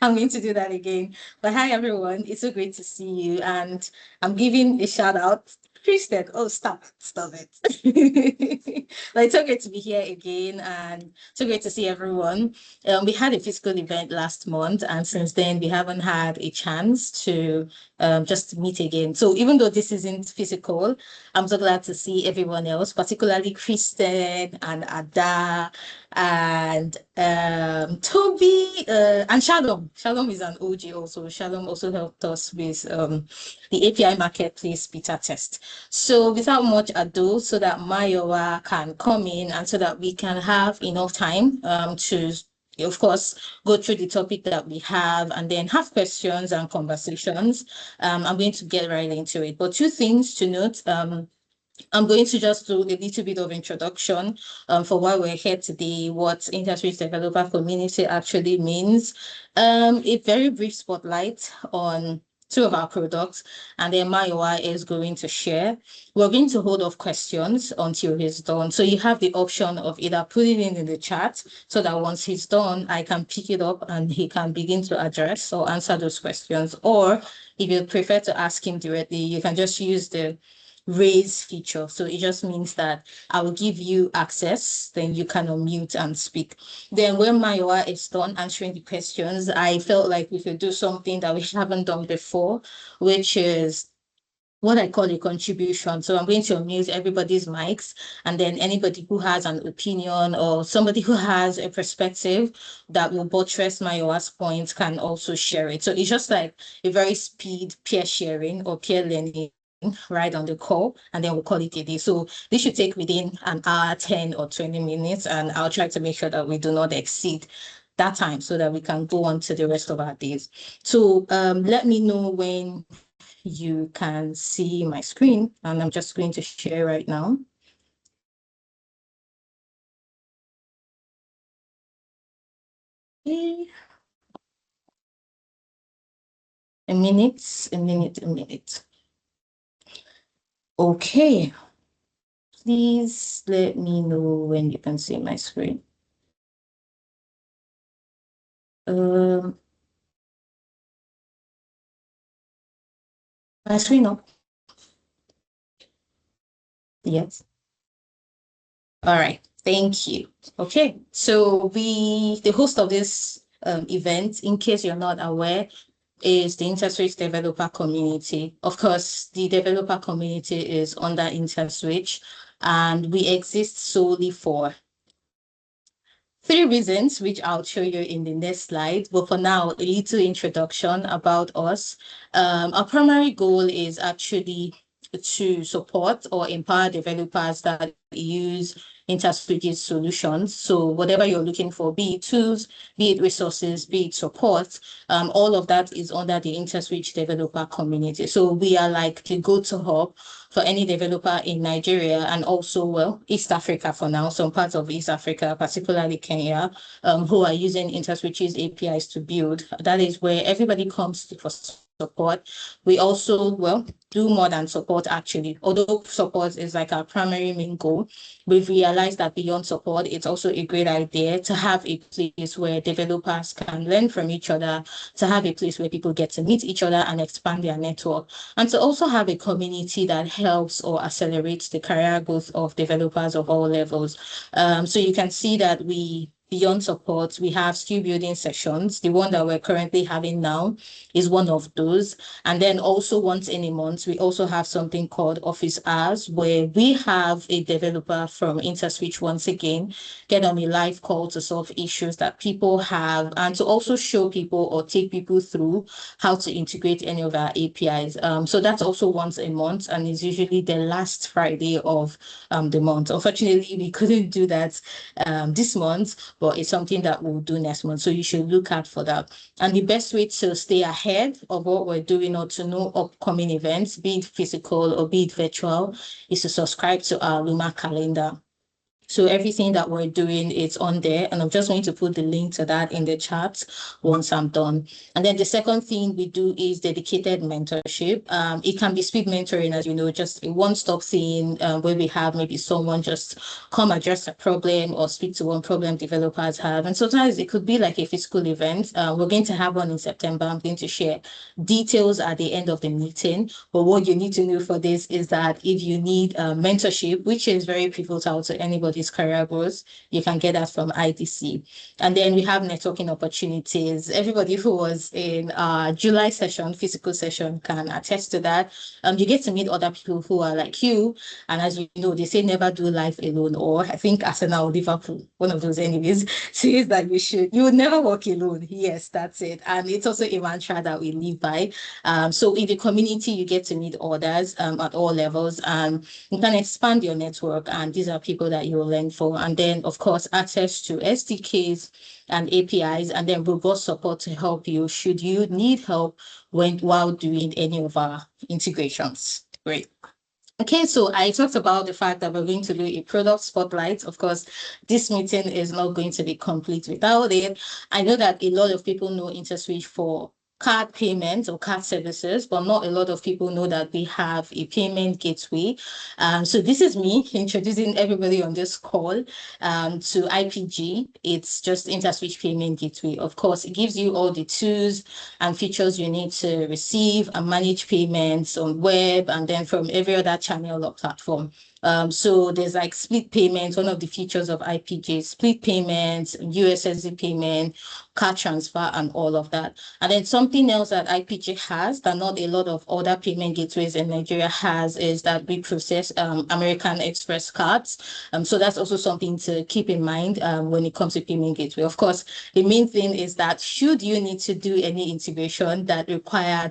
I'm going to do that again. But hi, everyone. It's so great to see you. And I'm giving a shout out. Kristen, oh, stop it. But it's so great to be here again and so great to see everyone. We had a physical event last month, and since then, we haven't had a chance to just meet again. So even though this isn't physical, I'm so glad to see everyone else, particularly Kristen and Ada and Toby and Shalom. Shalom is an OG also. Shalom also helped us with the API Marketplace beta test. So without much ado, so that Mayowa can come in and so that we can have enough time to, of course, go through the topic that we have and then have questions and conversations. I'm going to get right into it. But two things to note. I'm going to just do a little bit of introduction for why we're here today, what Interswitch Developer Community actually means, a very brief spotlight on two of our products, and then Mayowa is going to share. We're going to hold off questions until he's done. So you have the option of either putting it in the chat so that once he's done, I can pick it up and he can begin to address or answer those questions. Or if you prefer to ask him directly, you can just use the raise feature. So it just means that I will give you access, then you can unmute and speak. Then when Mayowa is done answering the questions, I felt like we could do something that we haven't done before, which is what I call a contribution. So I'm going to unmute everybody's mics, and then anybody who has an opinion or somebody who has a perspective that will buttress Mayowa's points can also share it. So it's just like a very speed peer sharing or peer learning right on the call, and then we'll call it a day. So this should take within an hour, 10 or 20 minutes, and I'll try to make sure that we do not exceed that time so that we can go on to the rest of our days. So let me know when you can see my screen, and I'm just going to share right now. Okay. A minute. Okay. Please let me know when you can see my screen. My screen up. Yes. All right. Thank you. Okay. So the host of this event, in case you're not aware, is the Interswitch developer community. Of course, the developer community is under Interswitch, and we exist solely for three reasons, which I'll show you in the next slide. But for now, a little introduction about us. Our primary goal is actually to support or empower developers that use Interswitch's solutions. So whatever you're looking for, be it tools, be it resources, be it support, all of that is under the Interswitch developer community. So we are like the go-to hub for any developer in Nigeria and also, well, East Africa for now, some parts of East Africa, particularly Kenya, who are using Interswitch's APIs to build. That is where everybody comes to for support. We also, well, do more than support actually. Although support is like our primary main goal, we've realized that beyond support, it's also a great idea to have a place where developers can learn from each other, to have a place where people get to meet each other and expand their network, and to also have a community that helps or accelerates the career growth of developers of all levels. So you can see that beyond support, we have skill building sessions. The one that we're currently having now is one of those. And then also once in a month, we also have something called office hours, where we have a developer from Interswitch once again get on a live call to solve issues that people have and to also show people or take people through how to integrate any of our APIs. So that's also once a month and is usually the last Friday of the month. Unfortunately, we couldn't do that this month, but it's something that we'll do next month. So you should look out for that. And the best way to stay ahead of what we're doing or to know upcoming events, be it physical or be it virtual, is to subscribe to our Luma calendar. So everything that we're doing is on there, and I'm just going to put the link to that in the chat once I'm done. And then the second thing we do is dedicated mentorship. It can be speed mentoring, as you know, just a one-stop thing where we have maybe someone just come address a problem or speak to one problem developers have. And sometimes it could be like a physical event. We're going to have one in September. I'm going to share details at the end of the meeting. But what you need to know for this is that if you need mentorship, which is very pivotal to anybody's career growth, you can get that from IDC. And then we have networking opportunities. Everybody who was in our July session, physical session, can attest to that. You get to meet other people who are like you. And as you know, they say never do life alone. Or I think Arsenal, Liverpool, one of those anyways, says that you would never walk alone. Yes, that's it. And it's also a mantra that we live by. So in the community, you get to meet others at all levels, and you can expand your network. And these are people that you will learn for. And then, of course, access to SDKs and APIs, and then robust support to help you should you need help while doing any of our integrations. Great. Okay, so I talked about the fact that we're going to do a product spotlight. Of course, this meeting is not going to be complete without it. I know that a lot of people know Interswitch for card payments or card services, but not a lot of people know that we have a payment gateway. So this is me introducing everybody on this call to IPG. It's just Interswitch Payment Gateway. Of course, it gives you all the tools and features you need to receive and manage payments on web and then from every other channel or platform. So there's like split payments, one of the features of IPG, split payments, USSD payment, card transfer, and all of that. And then something else that IPG has that not a lot of other payment gateways in Nigeria has is that we process American Express cards. So that's also something to keep in mind when it comes to payment gateway. Of course, the main thing is that should you need to do any integration that will require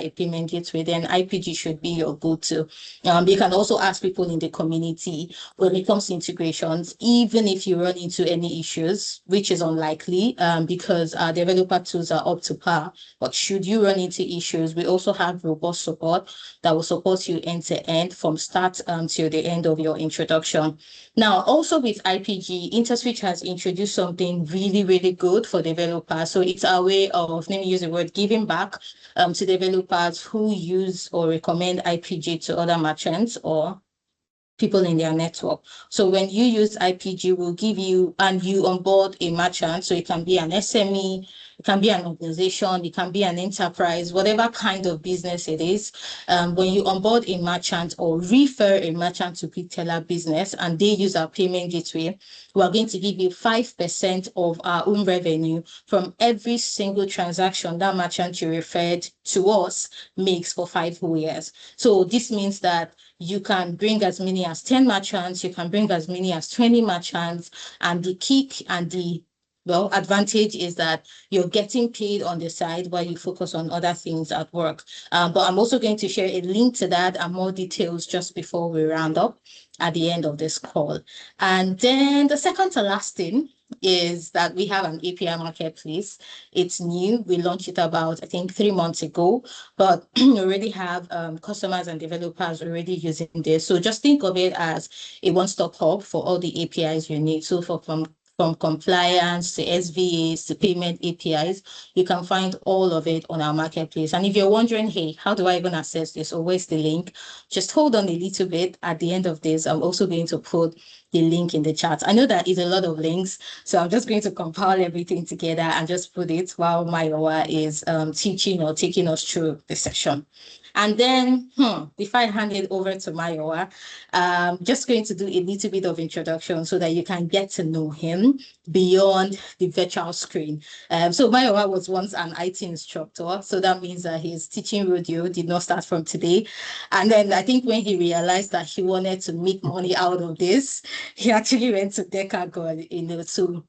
a payment gateway, then IPG should be your go-to. You can also ask people in the community when it comes to integrations, even if you run into any issues, which is unlikely because our developer tools are up to par. But should you run into issues, we also have robust support that will support you end to end from start till the end of your introduction. Now, also with IPG, Interswitch has introduced something really, really good for developers. So it's our way of, let me use the word, giving back to developers who use or recommend IPG to other merchants or people in their network. So when you use IPG, we'll give you, and you onboard a merchant, so it can be an SME, it can be an organization, it can be an enterprise, whatever kind of business it is. When you onboard a merchant or refer a merchant to retailer business and they use our payment gateway, we're going to give you 5% of our own revenue from every single transaction that merchant you referred to us makes for 5 whole years. So this means that you can bring as many as 10 merchants, you can bring as many as 20 merchants, and the kick and the advantage is that you're getting paid on the side while you focus on other things at work. But I'm also going to share a link to that and more details just before we round up at the end of this call. And then the second to last thing is that we have an API marketplace. It's new. We launched it about, I think, 3 months ago, but we already have customers and developers already using this. So just think of it as a one-stop hub for all the APIs you need. So from compliance to SVAs to payment APIs, you can find all of it on our marketplace. And if you're wondering, hey, how do I even access this or where's the link? Just hold on a little bit. At the end of this, I'm also going to put the link in the chat. I know that is a lot of links, so I'm just going to compile everything together and just put it while Mayowa is teaching or taking us through the session. And then, before I hand it over to Mayowa, just going to do a little bit of introduction so that you can get to know him beyond the virtual screen. So Mayowa was once an IT instructor, so that means that his teaching rodeo did not start from today. And then I think when he realized that he wanted to make money out of this, he actually went to Decagon, to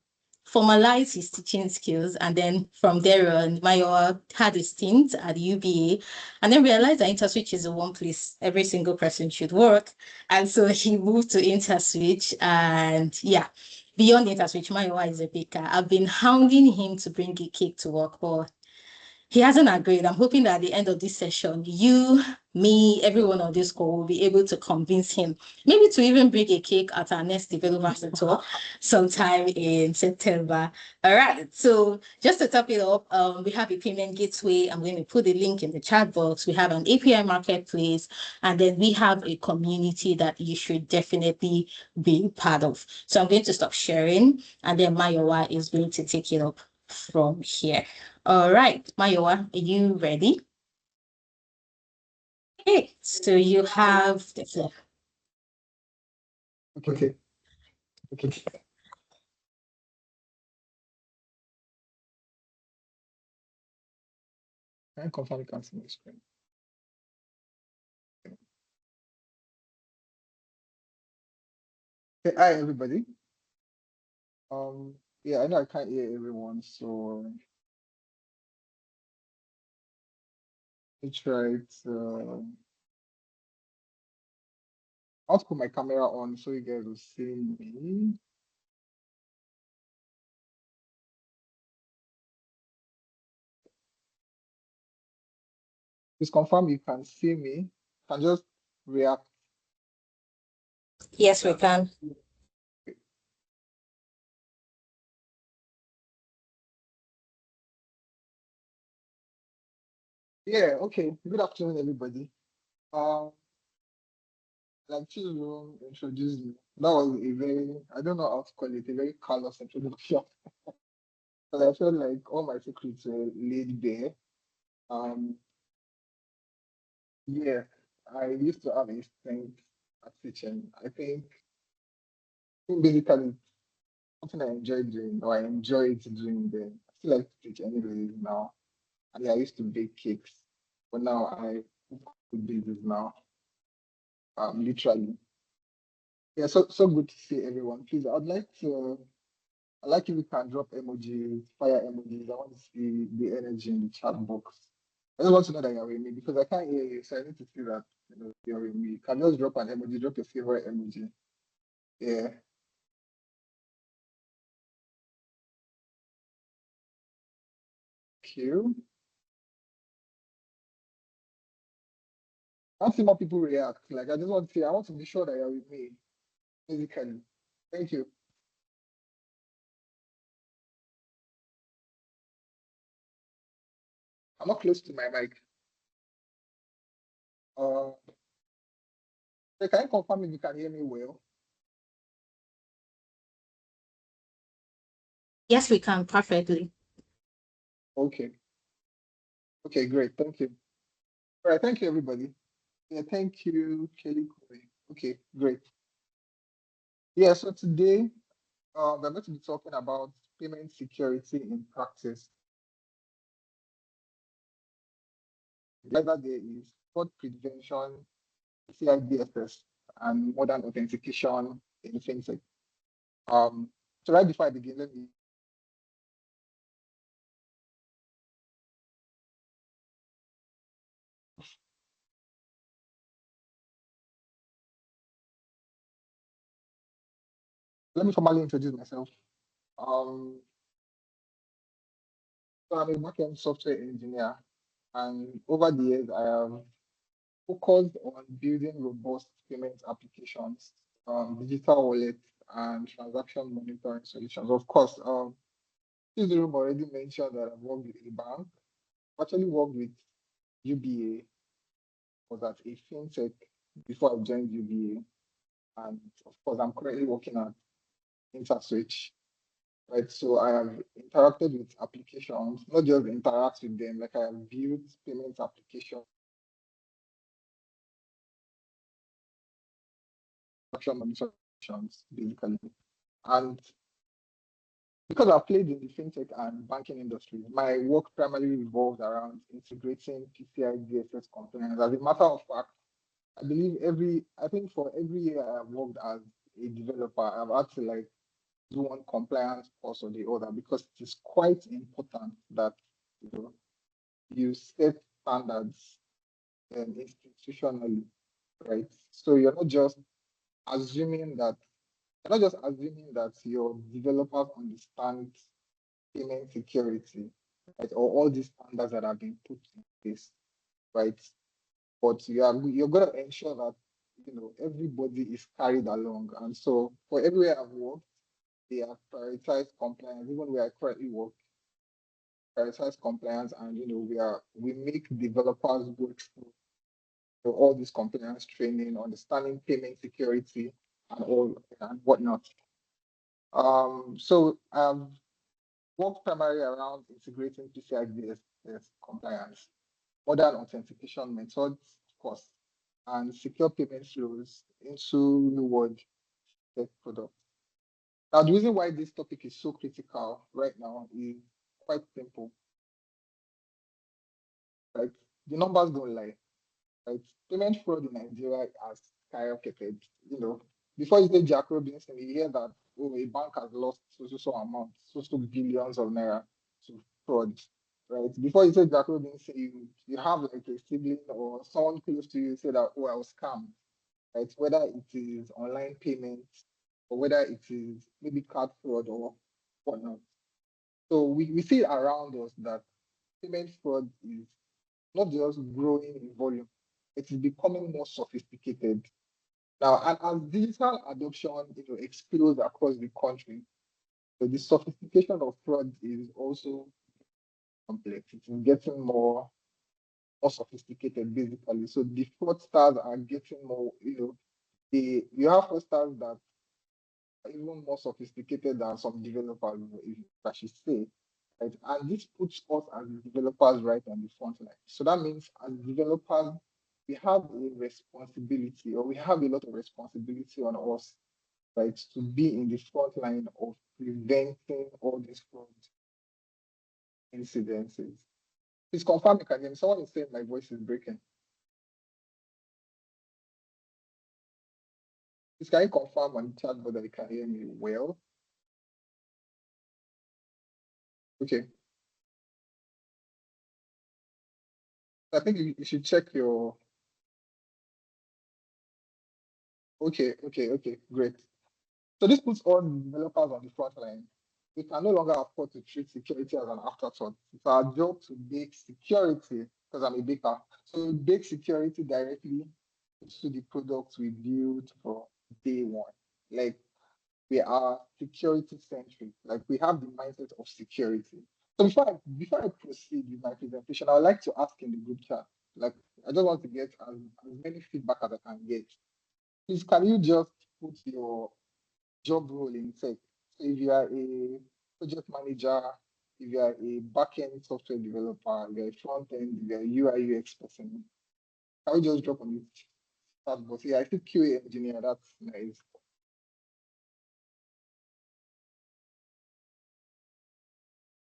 formalize his teaching skills. And then from there on, Mayowa had a stint at UBA and then realized that Interswitch is the one place every single person should work. And so he moved to Interswitch, and yeah, beyond Interswitch, Mayowa is a baker. I've been hounding him to bring a cake to work, but he hasn't agreed. I'm hoping that at the end of this session, you, me, everyone on this call will be able to convince him, maybe to even bring a cake at our next development tour sometime in September. All right. So just to top it up, we have a payment gateway. I'm going to put the link in the chat box. We have an API marketplace, and then we have a community that you should definitely be part of. So I'm going to stop sharing, and then Mayowa is going to take it up from here. All right, Mayowa, are you ready? Okay, so you have the floor. Okay. Can I confirm you can see my screen? Okay, hi everybody. Yeah, I know I can't hear everyone, so let's try to I'll put my camera on so you guys will see me. Please confirm you can see me. You can just react. Yes, we can. Yeah, okay. Good afternoon, everybody. Like Chizurum introduced me. That was a very, I don't know how to call it, a very callous introduction. But I felt like all my secrets were laid bare. Um, yeah, I used to have a strength at teaching. I think basically something I enjoy doing, or I enjoy it doing then. I still like to teach anyways now. And I used to bake cakes, but now I cook food business now. Literally. Yeah, so good to see everyone. Please, I'd like if you can drop emojis, fire emojis. I want to see the energy in the chat box. I just want to know that you're with me because I can't hear you, so I need to see that you're with me. You can just drop an emoji, drop your favorite emoji. Yeah. Q. I want to see more people react. Like I just want to see, I want to be sure that you're with me physically. Thank you. I'm not close to my mic. Uh, can you confirm if you can hear me well? Yes, we can perfectly. Okay. Okay, great. Thank you. All right, thank you, everybody. Yeah, thank you, Kelly. Okay, great. Yeah, so today we're going to be talking about payment security in practice. The other day is fraud prevention, PCI-DSS, and modern authentication in Fintech. So right before I begin, let me formally introduce myself. Um, so I'm a backend software engineer, and over the years, I have focused on building robust payment applications, digital wallet, and transaction monitoring solutions. Of course, this room already mentioned that I've worked with a bank. I've actually worked with UBA, was at a fintech before I joined UBA. And of course, I'm currently working at Interswitch, right? So I have interacted with applications, not just interact with them, like I have built payment applications, basically. And because I've played in the fintech and banking industry, my work primarily revolves around integrating PCI-DSS components. As a matter of fact, I believe I think for every year I've worked as a developer, I've had to like do one compliance course or the other because it is quite important that you set standards institutionally, right? So assuming that you're not just assuming that your developers understand payment security, right? Or all these standards that have been put in place, right? But you're gonna ensure that everybody is carried along. And so for everywhere I've worked, they have prioritized compliance. Even where I currently work, prioritize compliance, and we make developers go through all this compliance training, understanding payment security and all and whatnot. So worked primarily around integrating PCI-DSS compliance, modern authentication methods, of course, and secure payment flows into new world tech products. Now, the reason why this topic is so critical right now is quite simple. Right? The numbers don't lie. Right? Payment fraud in Nigeria has skyrocketed. Before you say Jack Robinson, you hear that a bank has lost so amount, so billions of naira to fraud. Right? Before you say Jack Robinson, you have like a sibling or someone close to you say that, I was scammed. Right? Whether it is online payment or whether it is maybe card fraud or whatnot. So we see around us that payment fraud is not just growing in volume, it is becoming more sophisticated. Now, and as digital adoption explodes across the country, so the sophistication of fraud is also complex. It is getting more sophisticated, basically. So the fraudsters are getting more, you have fraudsters that are even more sophisticated than some developers, if I should say. Right? And this puts us as developers right on the front line. So that means as developers, we have a responsibility, or we have a lot of responsibility on us, right, to be in the front line of preventing all these fraud incidences. Please confirm you can hear me. Someone is saying my voice is breaking. Please can you confirm on the chat whether you can hear me well? Okay. I think you should check your. Okay, great. So this puts all developers on the front line. We can no longer afford to treat security as an afterthought. It's our job to bake security, because I'm a baker. So we bake security directly into the products we build for day one. Like we are security centric. Like we have the mindset of security. So before I proceed with my presentation, I would like to ask in the group chat. Like I just want to get as many feedback as I can get. Please, can you just put your job role in tech? So if you are a project manager, if you are a backend software developer, if you're a front end, if you're a UI UX person, can we just drop on it? Chat box? Yeah, I think QA engineer, that's nice.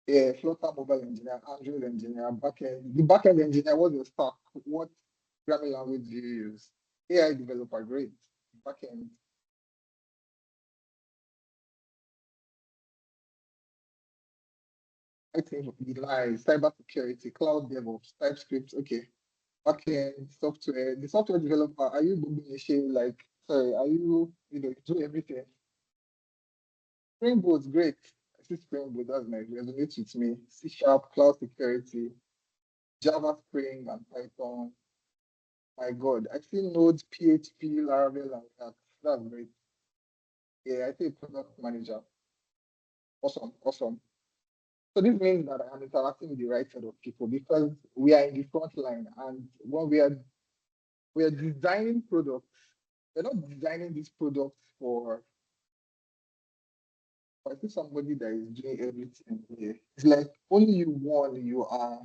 Yeah, Flutter mobile engineer, Android engineer, backend. The backend engineer, what's your stack? What programming language do you use? AI developer, great. Backend. I think nice. Cybersecurity, cloud DevOps, TypeScript, okay. Backend, software. The software developer, are you Bubu like, sorry, are you, do everything? Spring Boot's great. I see Spring Boot, that's nice. Resonates with me. C Sharp, cloud security, Java Spring and Python. My God, I see Node, PHP, Laravel, and that. That's great. Yeah, I see a product manager. Awesome, awesome. So this means that I am interacting with the right set of people because we are in the front line, and when we are designing products, we're not designing these products for I see somebody that is doing everything here. It's like only you are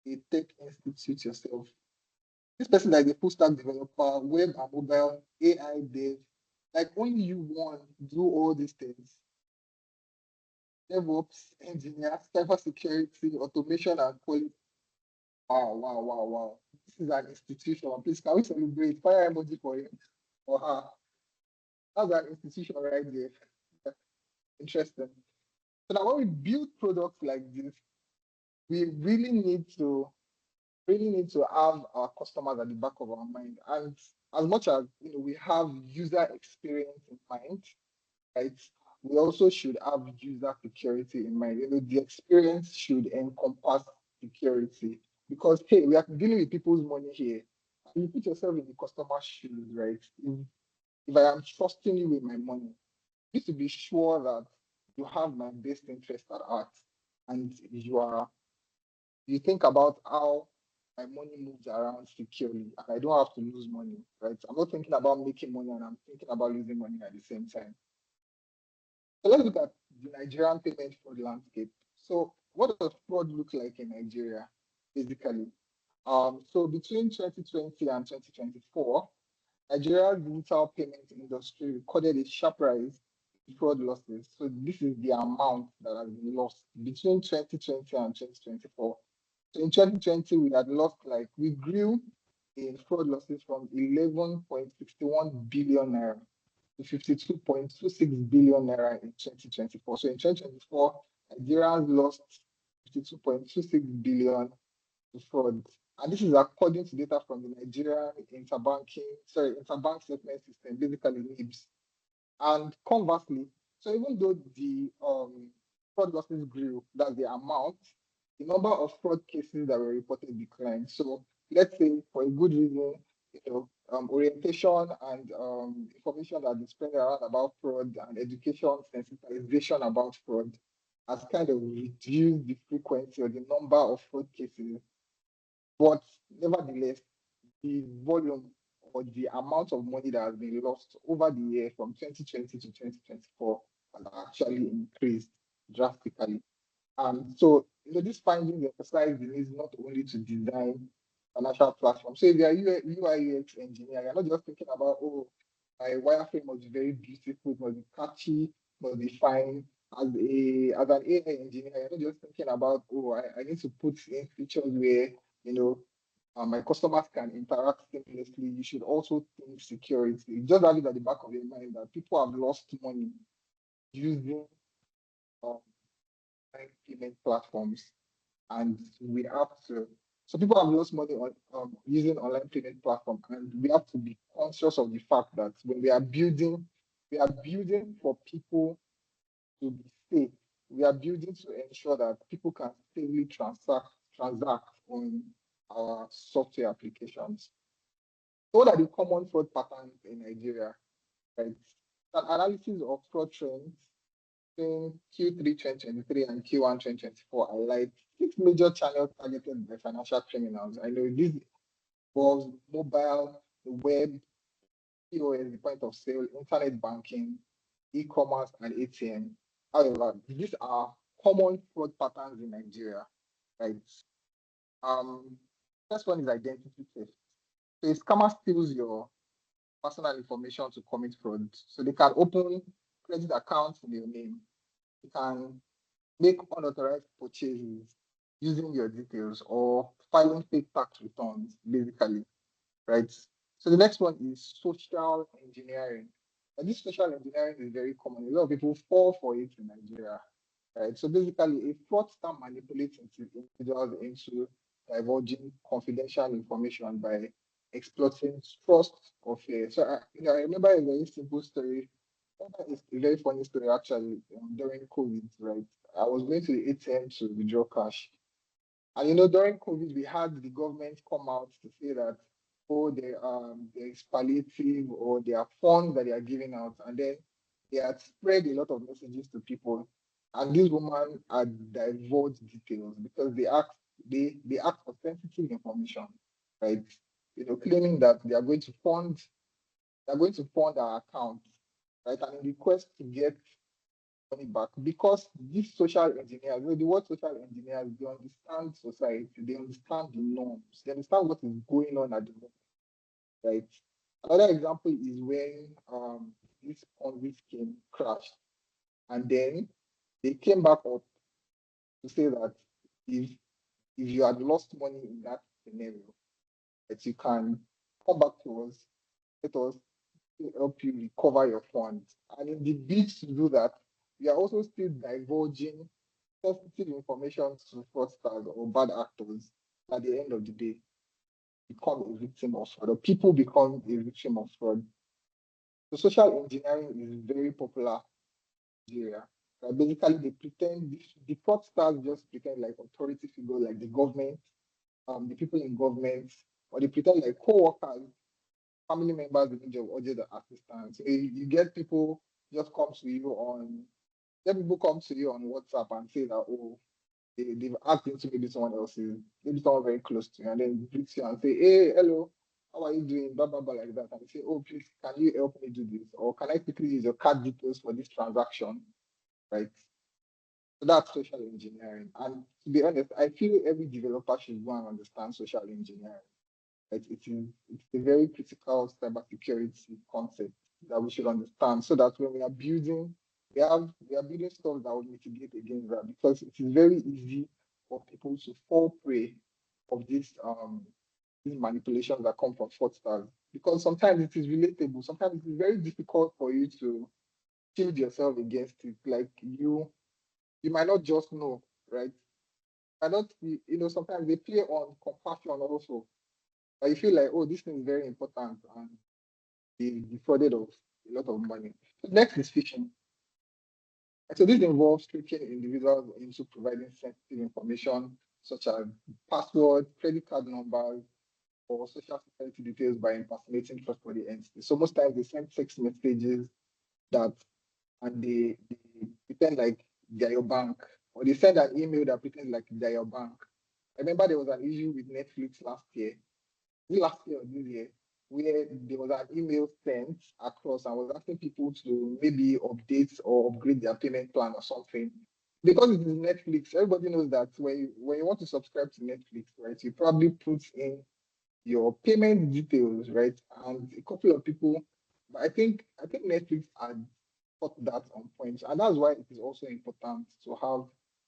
a tech institute yourself. This person that is a full stack developer, web and mobile, AI dev, like only you one do all these things. DevOps, engineer, cybersecurity, automation and quality. Wow, wow, wow, wow. This is an institution. Please, can we celebrate? Fire emoji for him or her. That's an institution right there. Interesting. So now when we build products like this, we really need to have our customers at the back of our mind. And as much as we have user experience in mind, right? we also should have user security in mind. The experience should encompass security because, hey, we are dealing with people's money here. You put yourself in the customer's shoes, right? If I am trusting you with my money, you need to be sure that you have my best interest at heart and you think about how my money moves around securely and I don't have to lose money, right? I'm not thinking about making money and I'm thinking about losing money at the same time. So let's look at the Nigerian payment fraud landscape. So what does fraud look like in Nigeria, basically? So between 2020 and 2024, Nigeria's digital payment industry recorded a sharp rise in fraud losses. So this is the amount that has been lost between 2020 and 2024. So in 2020, we had lost we grew in fraud losses from 11.61 billion naira to 52.26 billion naira in 2024. So in 2024, Nigerians lost 52.26 billion to fraud. And this is according to data from the Nigerian Interbank Settlement System, basically NIBS. And conversely, so even though the fraud losses grew, that's the amount, the number of fraud cases that were reported declined. So let's say for a good reason, orientation and information that is spread around about fraud and education sensitization about fraud has kind of reduced the frequency or the number of fraud cases. But nevertheless, the volume or the amount of money that has been lost over the year from 2020 to 2024 has actually increased drastically. So this finding emphasize the need not only to design financial platforms. So if you're a UI UX engineer, you're not just thinking about, oh, my wireframe must be very beautiful, it must be catchy, must be fine. As an AI engineer, you're not just thinking about, oh, I need to put in features where my customers can interact seamlessly. You should also think security. Just have it at the back of your mind that people have lost money using payment platforms, and we have to. So people have lost money on using online payment platform, and we have to be conscious of the fact that when we are building for people to be safe. We are building to ensure that people can safely transact on our software applications. So what are the common fraud patterns in Nigeria? Right? An analysis of fraud trends in Q3 2023 and Q1 2024 highlight 6 major channels targeted by financial criminals. I know this involves mobile, the web, POS, the point of sale, internet banking, e-commerce, and ATM. However, these are common fraud patterns in Nigeria, right? First one is identity theft. So a scammer steals your personal information to commit fraud. So they can open credit accounts in your name. They can make unauthorized purchases using your details or filing fake tax returns, basically, right? So the next one is social engineering. And this social engineering is very common. A lot of people fall for it in Nigeria, right? So basically, a fraudster manipulates individuals into divulging confidential information by exploiting trust or fear. So I remember a very simple story. It's a very funny story actually. During COVID, right? I was going to the ATM to withdraw cash, and during COVID, we had the government come out to say that, oh, there is palliative or there are funds that they are giving out, and then they had spread a lot of messages to people. And this woman had divulged details because they asked for sensitive information, right? Claiming that they are going to fund our account, right? And in request to get money back because these social engineers, the word social engineers, they understand society, they understand the norms, they understand what is going on at the moment, right? Another example is when this Ponzi scheme crashed, and then they came back up to say that if you had lost money in that scenario, that you can come back to us, let us help you recover your funds. And in the bid to do that, we are also still divulging sensitive information to fraudsters or bad actors. At the end of the day, become a victim of fraud, or people become a victim of fraud. So social engineering is very popular Nigeria. Basically, they pretend the fraudsters just pretend like authority figure, like the government, the people in government, or they pretend like co-workers, family members in need of urgent assistance. So you get people just come to you on, get people come to you on WhatsApp and say that, oh, they've asked into maybe someone else's, maybe someone very close to you, and then greet you and say, hey, hello, how are you doing? Blah, blah, blah, like that. And they say, oh, please, can you help me do this? Or can I quickly use your card details for this transaction? Right? So that's social engineering. And to be honest, I feel every developer should go and understand social engineering. Right? It's a very critical cybersecurity concept that we should understand so that when we are building, we are building stuff that will mitigate against that, because it is very easy for people to fall prey of these manipulations that come from fraudsters. Because sometimes it is relatable, sometimes it is very difficult for you to shield yourself against it. Like you might not just know, right? I don't, sometimes they play on compassion also. But you feel like, oh, this thing is very important, and they defrauded of a lot of money. So next is phishing. And so this involves tricking individuals into providing sensitive information such as password, credit card numbers, or social security details by impersonating trustworthy entities. So most times they send text messages that, and they pretend like they're your bank, or they send an email that pretends like they're your bank. I remember there was an issue with Netflix last year or this year, where there was an email sent across and was asking people to maybe update or upgrade their payment plan or something. Because it is Netflix, everybody knows that when you want to subscribe to Netflix, right, you probably put in your payment details, right? And a couple of people, but I think Netflix had put that on point. And that's why it is also important to have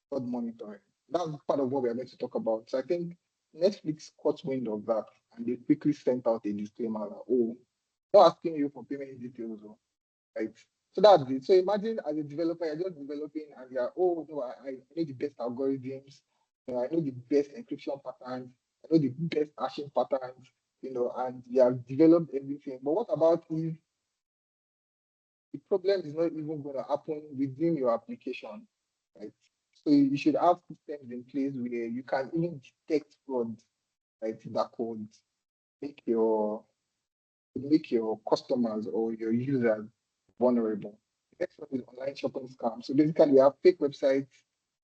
fraud monitoring. That's part of what we are going to talk about. So I think Netflix caught wind of that and they quickly sent out a disclaimer that, oh, not asking you for payment details, oh, right? So that's it. So imagine as a developer, you're just developing and you're, oh no, I know the best algorithms, I know the best encryption patterns, I know the best hashing patterns, and you have developed everything. But what about if the problem is not even going to happen within your application, right? So you should have systems in place where you can even detect fraud, right? That could make your customers or your users vulnerable. The next one is online shopping scams. So basically, we have fake websites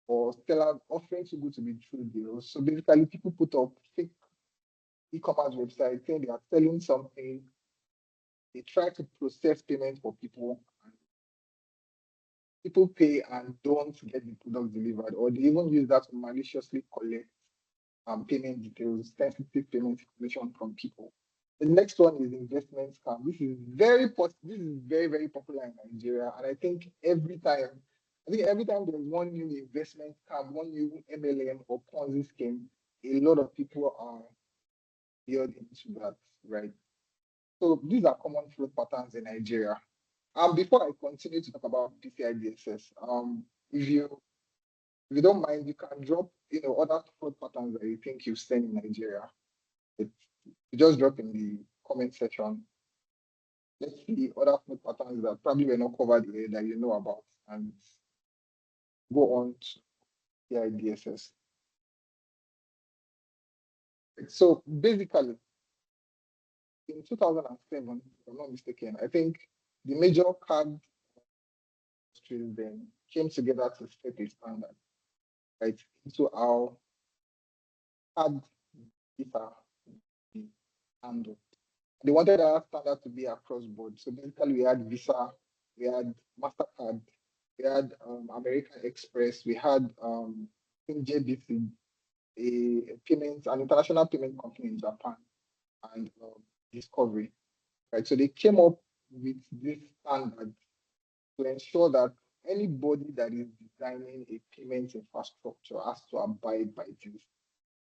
or sellers offering too good to be true deals. So basically, people put up fake e-commerce websites saying they are selling something. They try to process payment for people. And people pay and don't get the product delivered, or they even use that to maliciously collect payment details, sensitive payment information from people. The next one is investment scam. This is very, very popular in Nigeria. And I think every time there's one new investment scam, one new MLM or Ponzi scheme, a lot of people are lured into that, right? So these are common fraud patterns in Nigeria. Before I continue to talk about PCI-DSS, if you don't mind, you can drop, other fraud patterns that you think you've seen in Nigeria. It, you just drop in the comment section. Let's see other fraud patterns that probably were not covered here that you know about, and go on to PCI-DSS. So basically, in 2007, if I'm not mistaken, I think the major card industries then came together to set a standard, right, into how card data be handled. They wanted our standard to be across board. So basically, we had Visa, we had MasterCard, we had American Express, we had JBC, an international payment company in Japan, and Discovery, right? So they came up with this standard to ensure that anybody that is designing a payment infrastructure has to abide by this.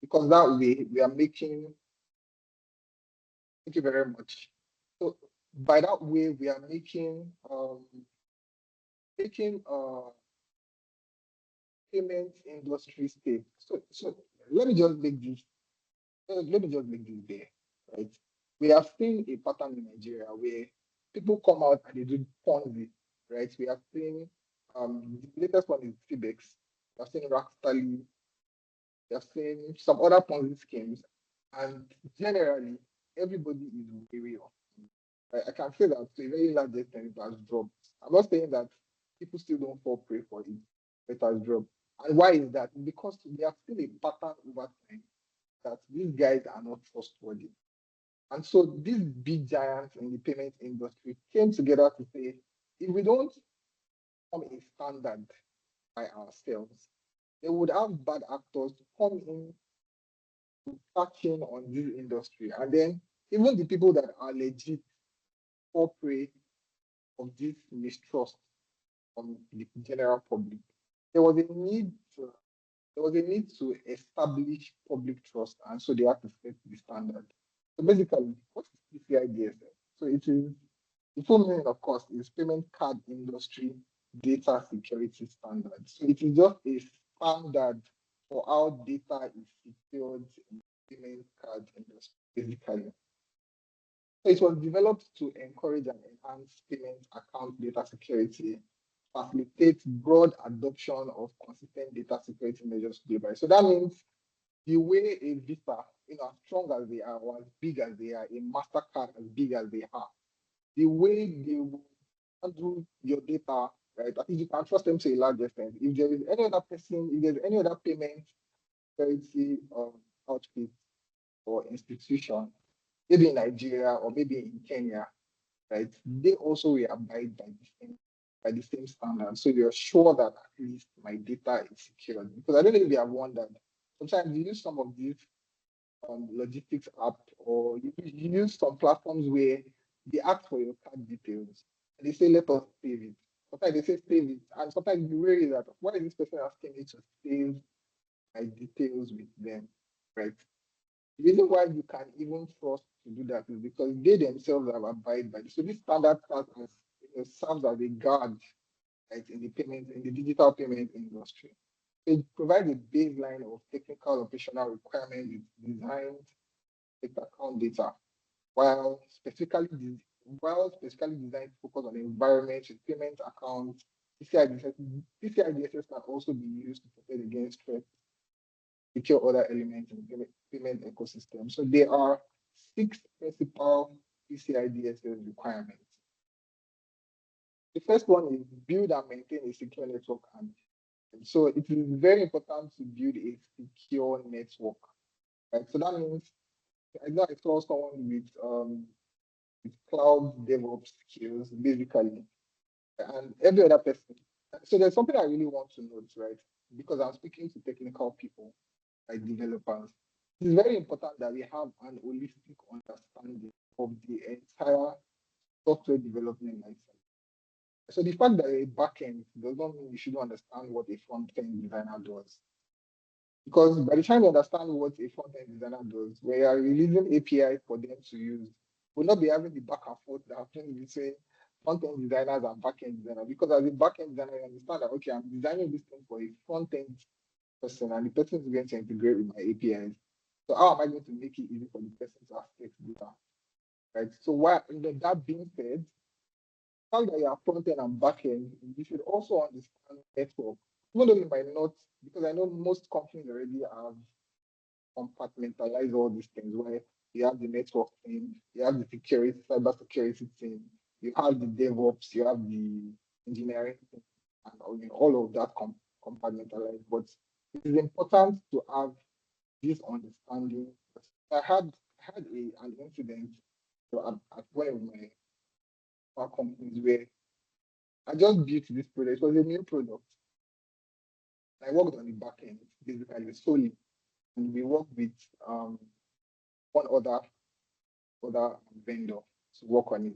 Because that way, we are making, thank you very much. So by that way, we are making payment industry safe. So let me just make this there, right? We have seen a pattern in Nigeria where people come out and they do Ponzi, right? We have seen The latest one is Fibex. I've seen Rakstali, I've seen some other Ponzi schemes, and generally everybody is wary of. I can say that to a very large extent it has dropped. I'm not saying that people still don't fall prey for it, but it has dropped. And why is that? Because they have seen a pattern over time that these guys are not trustworthy. And so these big giants in the payment industry came together to say, if we don't form a standard by ourselves, they would have bad actors to come in to catch in on this industry. And then even the people that are legit fall prey of this mistrust from the general public. There was a need to there was a need to establish public trust, and so they had to set the standard. So basically, what is PCI-DSS? So it is the full meaning, of course, is Payment Card Industry Data Security Standard. So it is just a standard for how data is secured in the payment card industry, basically. So it was developed to encourage and enhance payment account data security, facilitate broad adoption of consistent data security measures globally. So that means the way a Visa, as strong as they are, or as big as they are, a MasterCard as big as they are, the way they will handle your data, right? I think you can trust them to a large extent. If there is any other person, if there's any other payment security outfit or institution, maybe in Nigeria or maybe in Kenya, right? They also will abide by the same standards. So you're sure that at least my data is secured. Because I don't know if you have wondered, sometimes you use some of these logistics app, or you use some platforms where they ask for your card details and they say, let us save it. Sometimes they say save it. And sometimes you worry that why is this person asking me to save my details with them? Right? The reason why you can even trust to do that is because they themselves have abided by this. So this standard serves as a guard, right, in the digital payment industry. It provides a baseline of technical operational requirements designed with account data, while specifically designed to focus on the environment, payment accounts. PCI-DSS can also be used to protect against threats, secure other elements in the payment ecosystem. So there are 6 principal PCI-DSS requirements. The first one is build and maintain a secure network. And so it is very important to build a secure network. Right? So that means I know I saw someone with cloud DevOps skills, basically, and every other person. So there's something I really want to note, right? Because I'm speaking to technical people, like developers. It's very important that we have an holistic understanding of the entire software development lifecycle. So the fact that a backend does not mean you shouldn't understand what a front-end designer does. Because by the time you understand what a front-end designer does, when you are releasing APIs for them to use, we'll not be having the back and forth that happens between front-end designers and back-end designers. Because as a back-end designer, you understand that, okay, I'm designing this thing for a front-end person, and the person is going to integrate with my APIs. So how am I going to make it easy for the person to access data? Right. So that being said, fact that you are front end and back end, you should also understand network. Even though you might not, because I know most companies already have compartmentalized all these things where you have the network team, you have the security, cyber security team, you have the DevOps, you have the engineering team, and all of that compartmentalized. But it is important to have this understanding. I had an incident at one of my companies where I just built this product. It was a new product. I worked on the back end, basically solely, and we worked with one other vendor to work on it.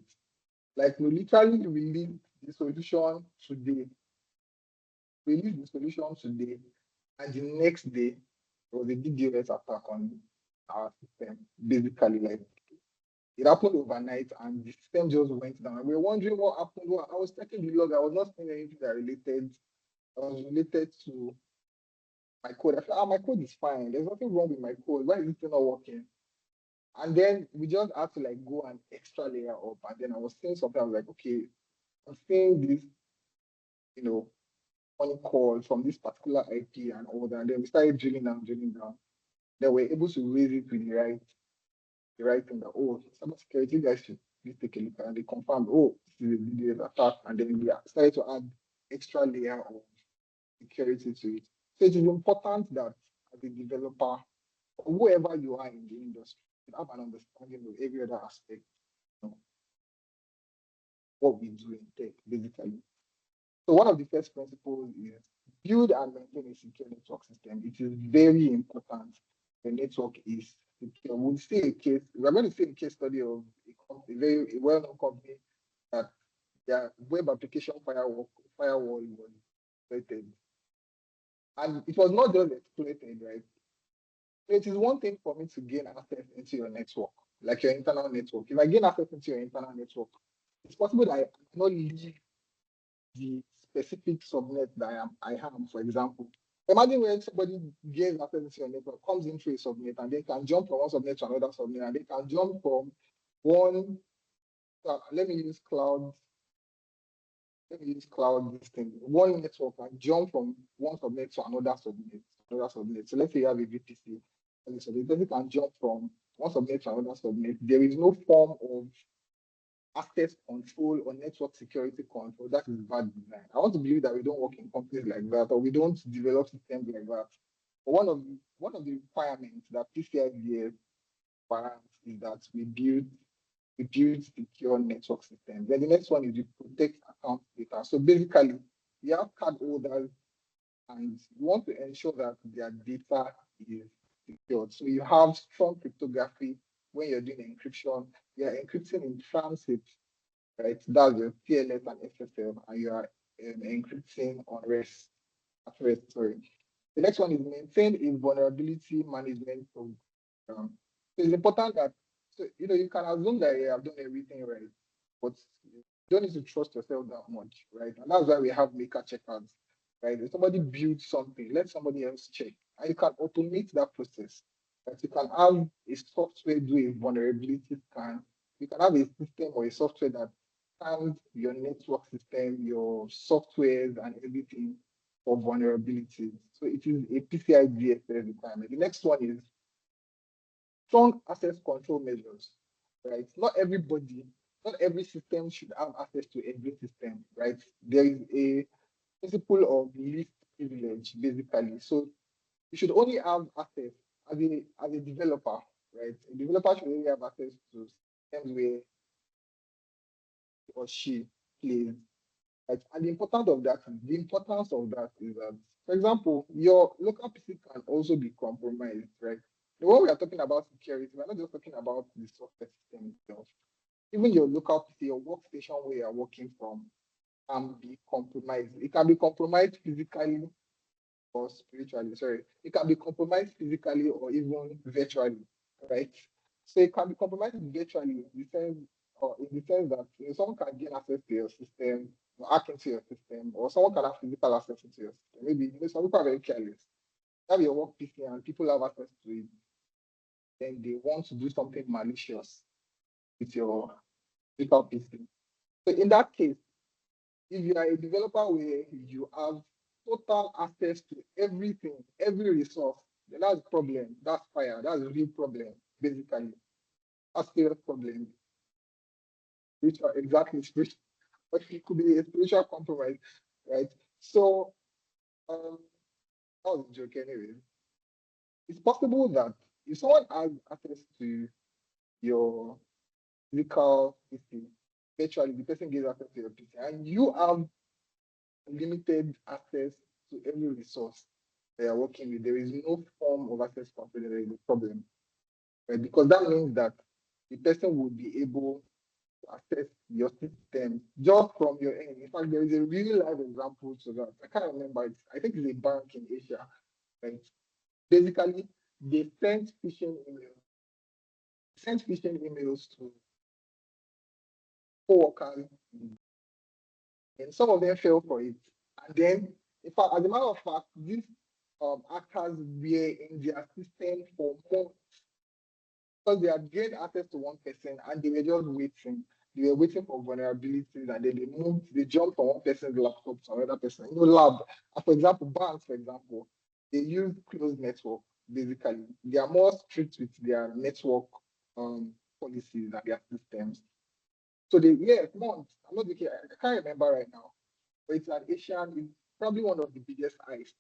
Like we literally released the solution today. Released the solution today, and the next day there was a DDoS attack on our system. Basically, like it happened overnight, and the system just went down. We were wondering what happened. I was checking the log. I was not seeing anything that was related to my code. I said, my code is fine. There's nothing wrong with my code. Why is it not working? And then we just had to like go an extra layer up. And then I was seeing something. I was like, okay, I'm seeing this, one call from this particular IP and all that. And then we started drilling down, drilling down. Then we're able to raise it with the right thing that, oh, cybersecurity guys should please take a look at, and they confirmed, oh, this is a DDoS attack. And then we started to add extra layer of security to it. So it is important that as a developer, or whoever you are in the industry, you have an understanding of every other aspect of what we do in tech, basically. So one of the first principles is build and maintain a secure network system. It is very important the network is secure. We'll see a case, we're going to see a case study of a well-known company that their web application firewall was exploited. And it was not just exploited, right? It is one thing for me to gain access into your network, like your internal network. If I gain access into your internal network, it's possible that I cannot leave the specific subnet that I have, for example. Imagine when somebody gains access to your network, comes into a subnet, and they can jump from one subnet to another subnet, and they can jump from one, let me use cloud this thing, one network, and jump from one subnet to another subnet. So let's say you have a VPC, and so the person can jump from one subnet to another subnet. There is no form of access control or network security control. That is bad design. I want to believe that we don't work in companies like that, or we don't develop systems like that. But one of the requirements that PCI-DSS warrants is that we build secure network systems. Then the next one is you protect account data. So basically, you have card holders, and you want to ensure that their data is secured. So you have strong cryptography when you're doing encryption. You're encrypting in transit, right? That's your TLS and SSL, and you are encrypting on rest, at rest, sorry. The next one is maintain a vulnerability management program. So it's important that, so, you can assume that you have done everything right, but you don't need to trust yourself that much, right? And that's why we have maker checkers, right? If somebody builds something, let somebody else check, and you can automate that process. Right? You can have a software do a vulnerability scan. You can have a system or a software that scans your network system, your softwares, and everything for vulnerabilities. So it is a PCI-DSS requirement. The next one is strong access control measures, right? Not every system should have access to every system, right? There is a principle of least privilege, basically. So you should only have access as a developer, right? A developer should only have access to systems where he or she plays. Right? And the importance of that is that, for example, your local PC can also be compromised, right? When we are talking about security, we're not just talking about the software system itself. Even your local PC, your workstation where you're working from can be compromised. It can be compromised physically or spiritually, sorry. It can be compromised physically or even virtually, right? So it can be compromised virtually in the sense that someone can gain access to your system, or hack into your system, or someone can have physical access into your system. Maybe some people are very careless. You have your work PC and people have access to it, then they want to do something malicious with your physical PC. So in that case, if you are a developer where you have total access to everything, every resource, then that's a problem. That's fire. That's a real problem, basically. That's a serious problem. Spiritual, but it could be a spiritual compromise, right? So, that was a joke anyway. It's possible that if someone has access to your physical PC, virtually the person gives access to your PC, and you have limited access to every resource they are working with, there is no form of access control, there is a problem, right? Because that means that the person will be able to access your system just from your end. In fact, there is a real life example to that. I can't remember it. I think it's a bank in Asia, right? Basically, they sent phishing emails to co-workers, and some of them fell for it. And then, in fact, as a matter of fact, these hackers were in their system for months because they had gained access to one person and they were just waiting. they were waiting for vulnerabilities, and then they jumped from one person's laptop to another person. Lab. For example, banks, for example, they use closed network, basically. They are more strict with their network policies and their systems. So months, I'm not looking, I can't remember right now, but it's it's probably one of the biggest eyes,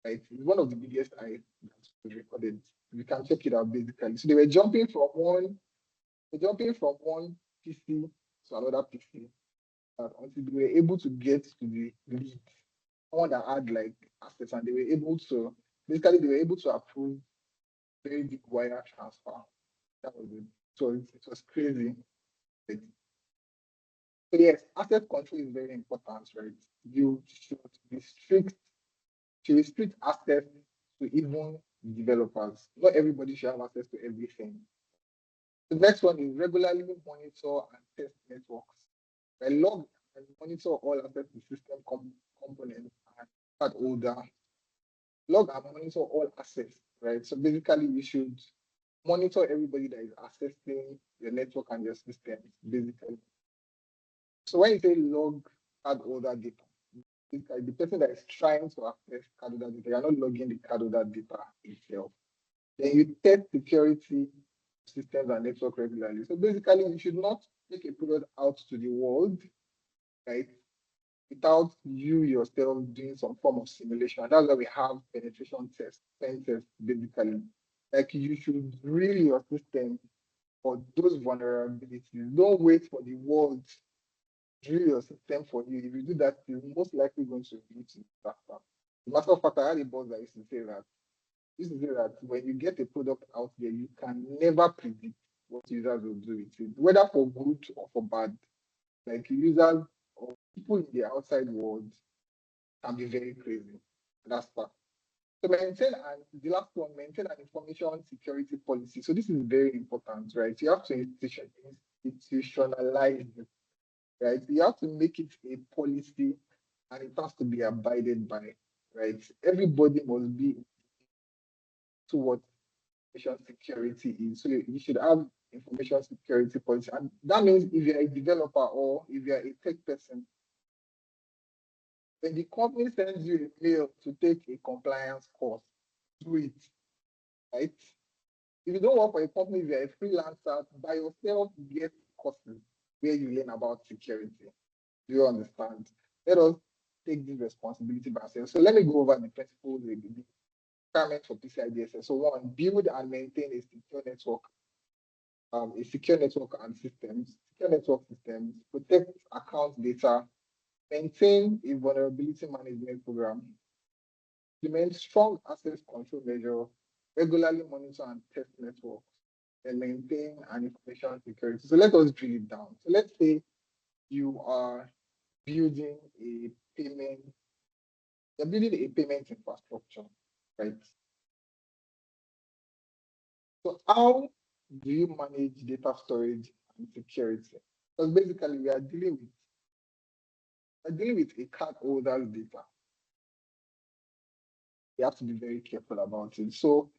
right? It's one of the biggest eyes that was recorded. You can check it out basically. So they were jumping from one PC to another PC until they were able to get to the lead, someone that had like access, and they were able to approve very big wire transfer. That was it. So it was crazy. So yes, asset control is very important, right? You should restrict access to even developers. Not everybody should have access to everything. The next one is regularly monitor and test networks. Log and monitor all access to system components and card holder. Log and monitor all access, right? So basically, you should monitor everybody that is accessing your network and your systems, basically. So when you say log card holder data, the person that is trying to access card holder data, you're not logging the card holder data itself. Then you test security systems and network regularly. So basically, you should not take a product out to the world, right, without you yourself doing some form of simulation. And that's why we have penetration tests, pen tests, basically. Like, you should drill your system for those vulnerabilities. Don't wait for the world to drill your system for you. If you do that, you're most likely going to lead to disaster. As a matter of fact, I had a boss that used to say that when you get a product out there, you can never predict what users will do with it, whether for good or for bad. Like, users or people in the outside world can be very crazy. That's part. So the last one, maintain an information security policy. So this is very important, right? You have to institutionalize it, right? You have to make it a policy, and it has to be abided by, right? Everybody must be to what information security is. So you should have information security policy. And that means if you're a developer or if you're a tech person, when the company sends you a mail to take a compliance course, do it, right? If you don't work for a company, if you're a freelancer, by yourself, get courses where you learn about security. Do you understand? Let us take this responsibility by ourselves. So let me go over the principles, the requirements for PCI-DSS. So one, build and maintain a secure network and systems. Secure network systems, protect account data, maintain a vulnerability management program, implement strong access control measure, regularly monitor and test networks, and maintain an information security. So let us drill it down. So let's say you are building a payment, you're building a payment infrastructure, right? So how do you manage data storage and security? Because basically we are dealing with a card holder's data. You have to be very careful about it. So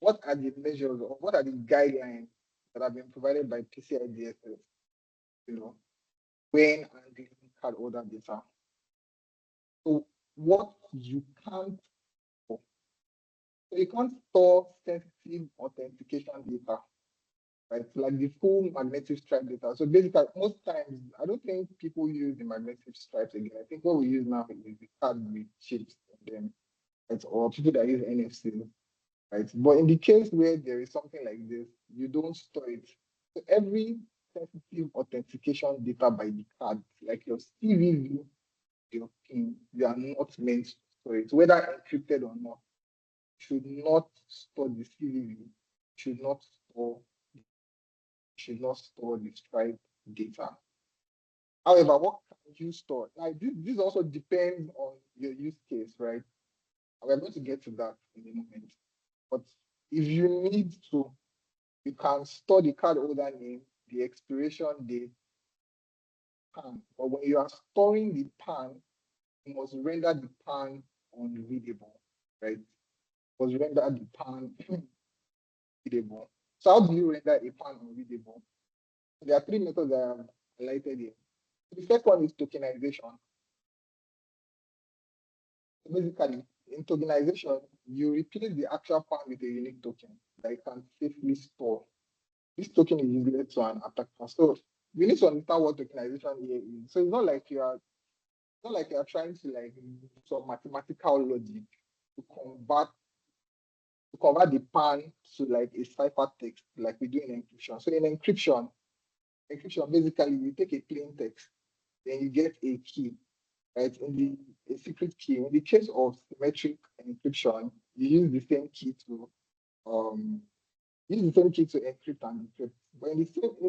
what are the measures or what are the guidelines that have been provided by PCI-DSS, when handling card holder data? So what you can't store. So you can't store sensitive authentication data, right? Like the full magnetic stripe data. So basically, most times, I don't think people use the magnetic stripes again. I think what we use now is the card with chips in them, right? Or people that use NFC, right? But in the case where there is something like this, you don't store it. So every sensitive authentication data by the card, like your CVV, your PIN, they are not meant to store it, whether encrypted or not. Should not store the CVV, should not store the stripe data. However, what can you store? Like this also depends on your use case, right? We're going to get to that in a moment. But if you need to, you can store the card holder name, the expiration date, PAN. But when you are storing the PAN, you must render the PAN unreadable, right? You must render the PAN unreadable. So how do you render a PAN unreadable? There are three methods highlighted here. The first one is tokenization. Basically, in tokenization, you replace the actual PAN with a unique token that you can safely store. This token is useless to an attacker. So we need to understand what tokenization here is. So it's not like you are trying to like do some mathematical logic to convert the PAN to like a ciphertext like we do in encryption. So in encryption basically you take a plain text, then you get a key, right? A secret key. In the case of symmetric encryption, you use the same key to encrypt and decrypt. But in the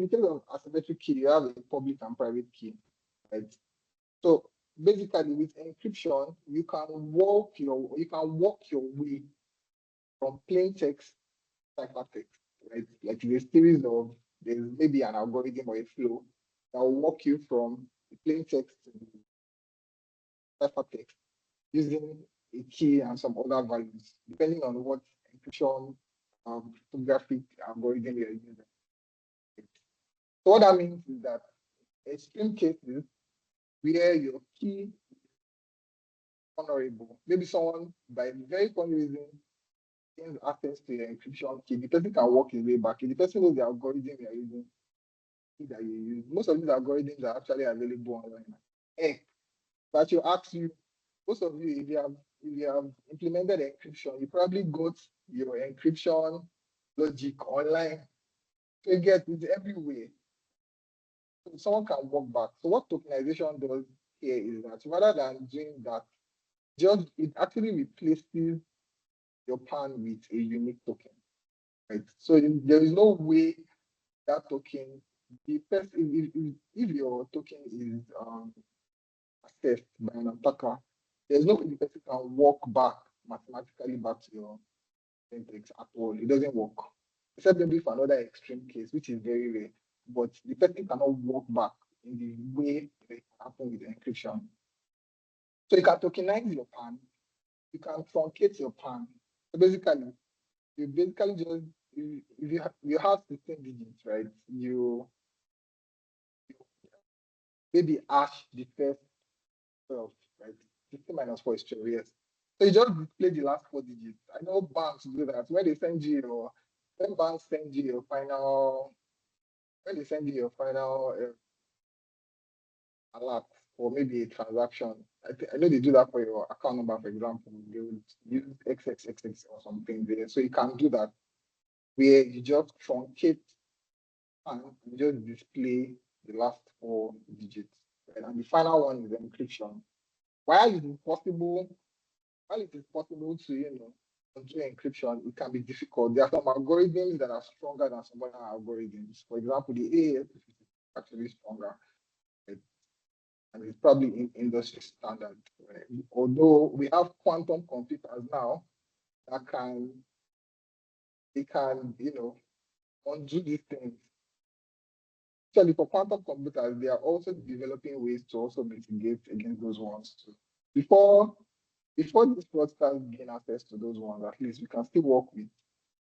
case of asymmetric key, you have a public and private key, right? So basically, with encryption, you can walk your way from plain text to ciphertext, right? Like there's maybe an algorithm or a flow that will walk you from the plain text to the ciphertext using a key and some other values, depending on what encryption cryptographic algorithm you're using. So what that means is that extreme cases where your key is honorable, maybe someone by very funny reason gains access to your encryption key, the person can walk his way back. If the person knows the algorithm you're using, that you use, most of these algorithms are actually available online. But most of you, if you have implemented encryption, you probably got your encryption logic online. So you get it everywhere. So someone can walk back. So what tokenization does here is that rather than doing that, it actually replaces your PAN with a unique token, right? So there is no way that token, if your token is accessed by an attacker, there's no way the person can walk back mathematically back to your syntax at all. It doesn't work. Except maybe for another extreme case, which is very rare. But the person cannot walk back in the way that it happens with encryption. So you can tokenize your PAN, you can truncate your PAN. So basically, you basically just if you have 16 digits, right? You maybe hash the first 12, right? 16 minus 4 is 12, yes. So you just display the last 4 digits. I know banks do that. When banks send you your final, when they send you your final alert or maybe a transaction, I know they do that for your account number, for example. They would use XXXX or something there. So you can do that where you just truncate and you just display the last 4 digits. Right? And the final one is encryption. While it is possible to, do encryption, it can be difficult. There are some algorithms that are stronger than some other algorithms. For example, the AES is actually stronger. Right? And it's probably in industry standard. Right? Although we have quantum computers now that can undo these things. Actually, for quantum computers, they are also developing ways to also mitigate against those ones too. Before these fraudsters gain access to those ones, at least we can still work with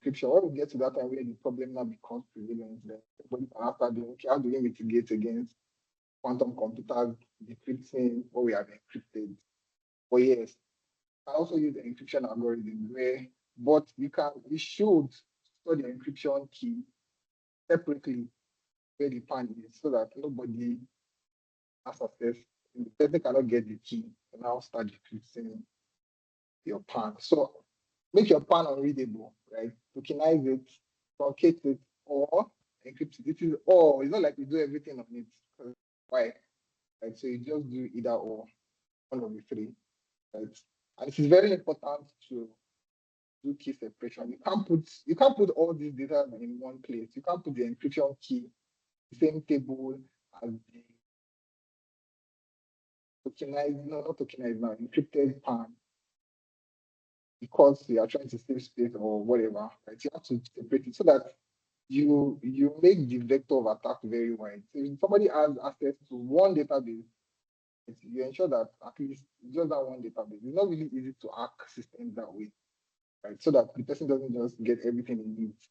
encryption. When we get to that time where the problem now becomes prevalent, then everybody can after doing, okay, how do we mitigate against quantum computers decrypting what we have encrypted? But yes, I also use the encryption algorithm but we should store the encryption key separately where the PAN is so that nobody has access. The person cannot get the key and now start decrypting your PAN. So make your PAN unreadable, right? Tokenize it, truncate it, or encrypt it. It's not like you do everything on it. Why? Right? So you just do either or, one of the three, right? And it is very important to do key separation. You can't put all these data in one place. You can't put the encryption key, the same table as the encrypted PAN because you are trying to save space or whatever, right? You have to separate it so that you make the vector of attack very wide. So if somebody has access to one database, you ensure that at least just that one database. It's not really easy to hack systems that way, right? So that the person doesn't just get everything he needs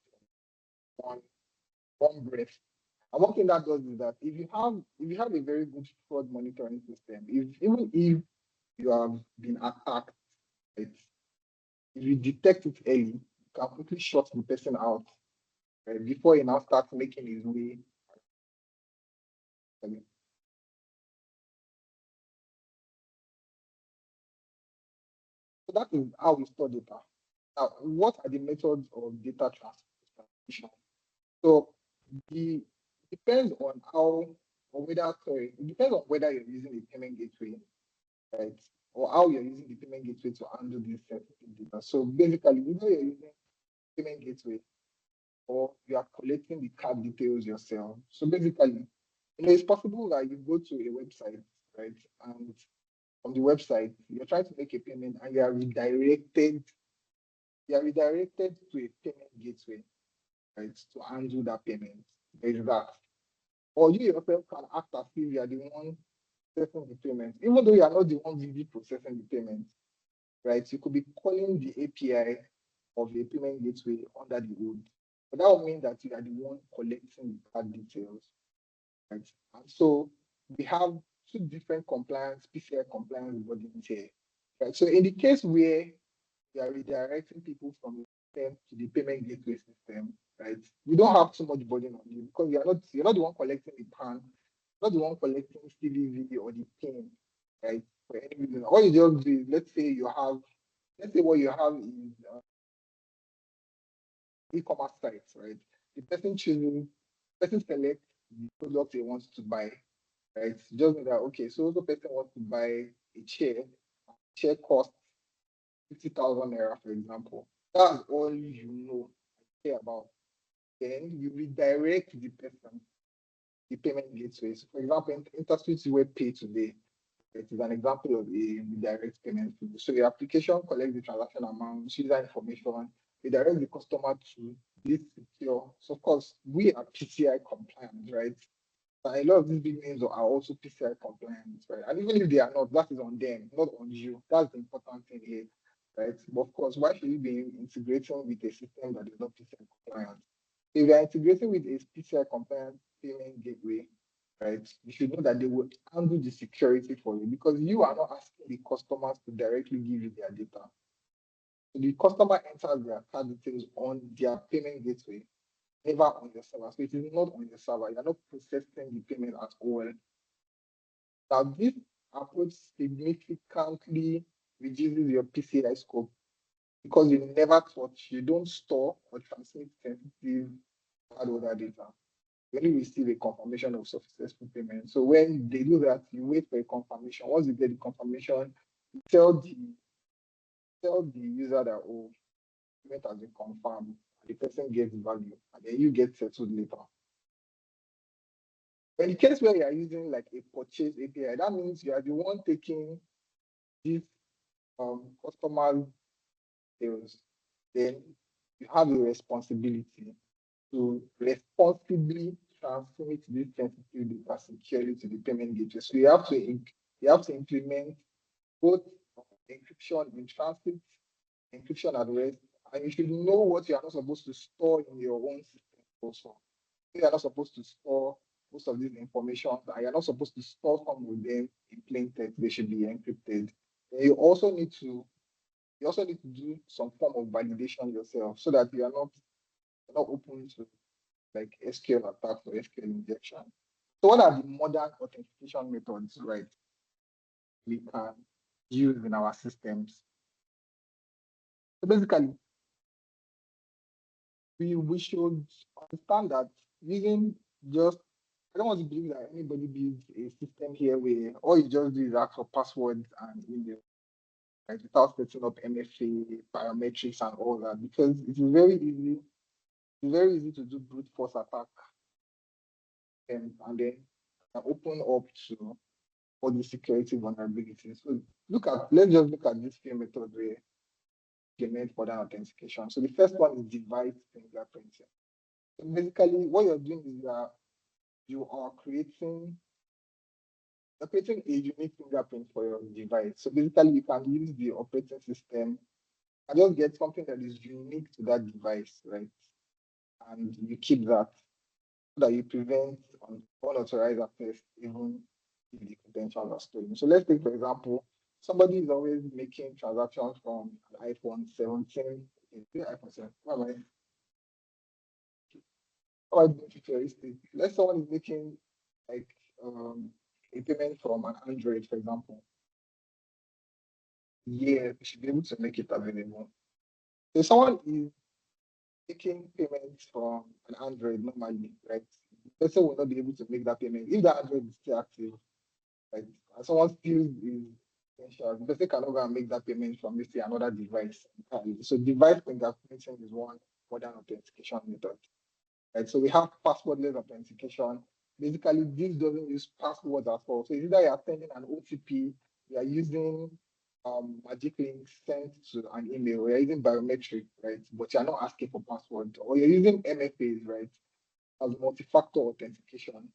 one breath. And one thing that does is that if you have a very good fraud monitoring system, even if you have been attacked, right, if you detect it early, you can quickly shut the person out, right, before he now starts making his way. So that is how we store data. Now, what are the methods of data transmission? So the depends on how or whether sorry, it depends on whether you're using a payment gateway, right? Or how you're using the payment gateway to handle this sensitive data. So basically, either you're using payment gateway or you are collecting the card details yourself. So basically, it's possible that you go to a website, right? And on the website, you're trying to make a payment and you are redirected to a payment gateway, right? To handle that payment. There is that. Or you yourself can act as if you are the one processing the payment, even though you are not the one really processing the payment, right? You could be calling the API of a payment gateway under the hood. But that would mean that you are the one collecting the card details, right? And so we have two different compliance, PCI compliance bodies here, right? So in the case where you are redirecting people from the system to the payment gateway system, right? You don't have too much burden on you because you're not the one collecting the PAN, not the one collecting CVV or the PIN, right? For any reason. All you just do is let's say what you have is e-commerce sites, right? The person selects the product he wants to buy, right? Just know that okay, so the person wants to buy a chair costs 50,000 naira, for example. That's all you know care about. Then you redirect the person, the payment gateway. So for example, Interswitch web pay today, it is an example of a redirect payment. So the application collects the transaction amount, user information, redirect the customer to this secure. So of course, we are PCI compliant, right? And a lot of these big names are also PCI compliant, right? And even if they are not, that is on them, not on you. That's the important thing here, right? But of course, why should you be integrating with a system that is not PCI compliant? If you are integrating with a PCI compliant payment gateway, right, you should know that they will handle the security for you because you are not asking the customers to directly give you their data. So the customer enters their card details on their payment gateway, never on your server. So it is not on your server. You're not processing the payment at all. Now, this approach significantly reduces your PCI scope because you never touch, you don't store or transmit sensitive cardholder data. You only receive a confirmation of successful payment. So when they do that, you wait for a confirmation. Once you get the confirmation, you tell the user that oh, payment has been confirmed. The person gets value, and then you get settled later. But in the case where you are using like a purchase API, that means you are the one taking this customer sales. Then you have a responsibility to responsibly transmit this sensitive data securely to the payment gateway. So you have to implement both encryption in transit, encryption at rest, and you should know what you are not supposed to store in your own system also. You are not supposed to store most of these information, and you're not supposed to store some of them in plain text. They should be encrypted. And you also need to do some form of validation yourself so that you're not open to like SQL attacks or SQL injection. So what are the modern authentication methods, right, we can use in our systems? So basically, we should understand that using just, I don't want to believe that anybody builds a system here where all you just do is ask for passwords and email, right, without setting up MFA, biometrics, and all that, because it is very easy. It's very easy to do brute force attack and then open up to all the security vulnerabilities. So let's just look at these few methods where implement modern authentication. So the first one is device fingerprinting. So basically, what you're doing is you are creating a unique fingerprint for your device. So basically, you can use the operating system and just get something that is unique to that device, right? And you keep that. so that you prevent unauthorized access even if the credentials are stolen. So let's take, for example, somebody is always making transactions from an iPhone 17. iPhone 17. How am I being futuristic? Let's someone is making like a payment from an Android, for example. Yeah, we should be able to make it available. So someone is making payments from an Android normally, right? The person will not be able to make that payment if the Android is still active, right? And someone steals his credentials, the person cannot go and make that payment from, let's say, another device. So device fingerprinting is one modern authentication method, right? So we have passwordless authentication. Basically, this doesn't use passwords at all. So either you are sending an OTP, you are using magic links sent to an email, or you're using biometric, right? But you're not asking for password, or you're using MFAs, right? As multi-factor authentication.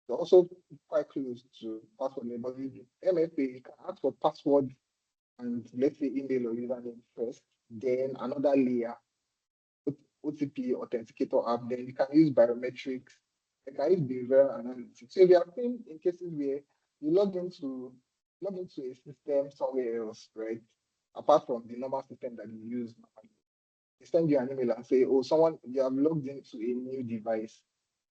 They're also quite close to password, but with MFA, you can ask for password and let's say email or username first, then another layer, OTP authenticator app, then you can use biometrics, you can use behavioral analytics. So if you have seen in cases where you log into a system somewhere else, right? Apart from the normal system that you use, they send you an email and say, oh, someone you have logged into a new device.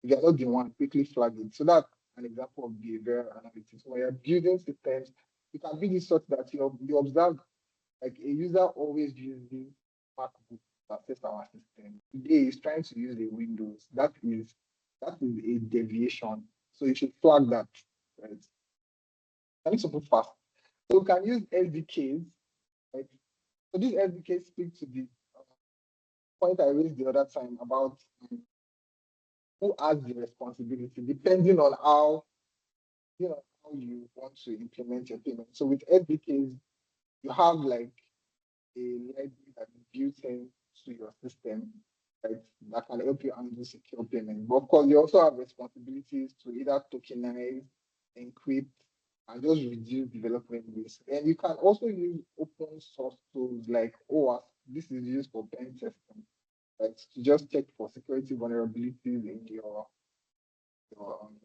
If you're not the one, quickly flag it. So that's an example of behavioral analytics. When you're building systems, you can build it such that you observe like a user always uses MacBook to access our system. Today is trying to use a Windows. That is a deviation. So you should flag that, right? I need to put fast. So we can use SDKs, right? So these SDKs speak to the point I raised the other time about who has the responsibility, depending on how you want to implement your payment. So with SDKs, you have like a library that is built into your system, right, that can help you handle secure payment. But of course, you also have responsibilities to either tokenize, encrypt, and just reduce development risk. And you can also use open source tools like OAuth. This is used for pen testing, right, to just check for security vulnerabilities in your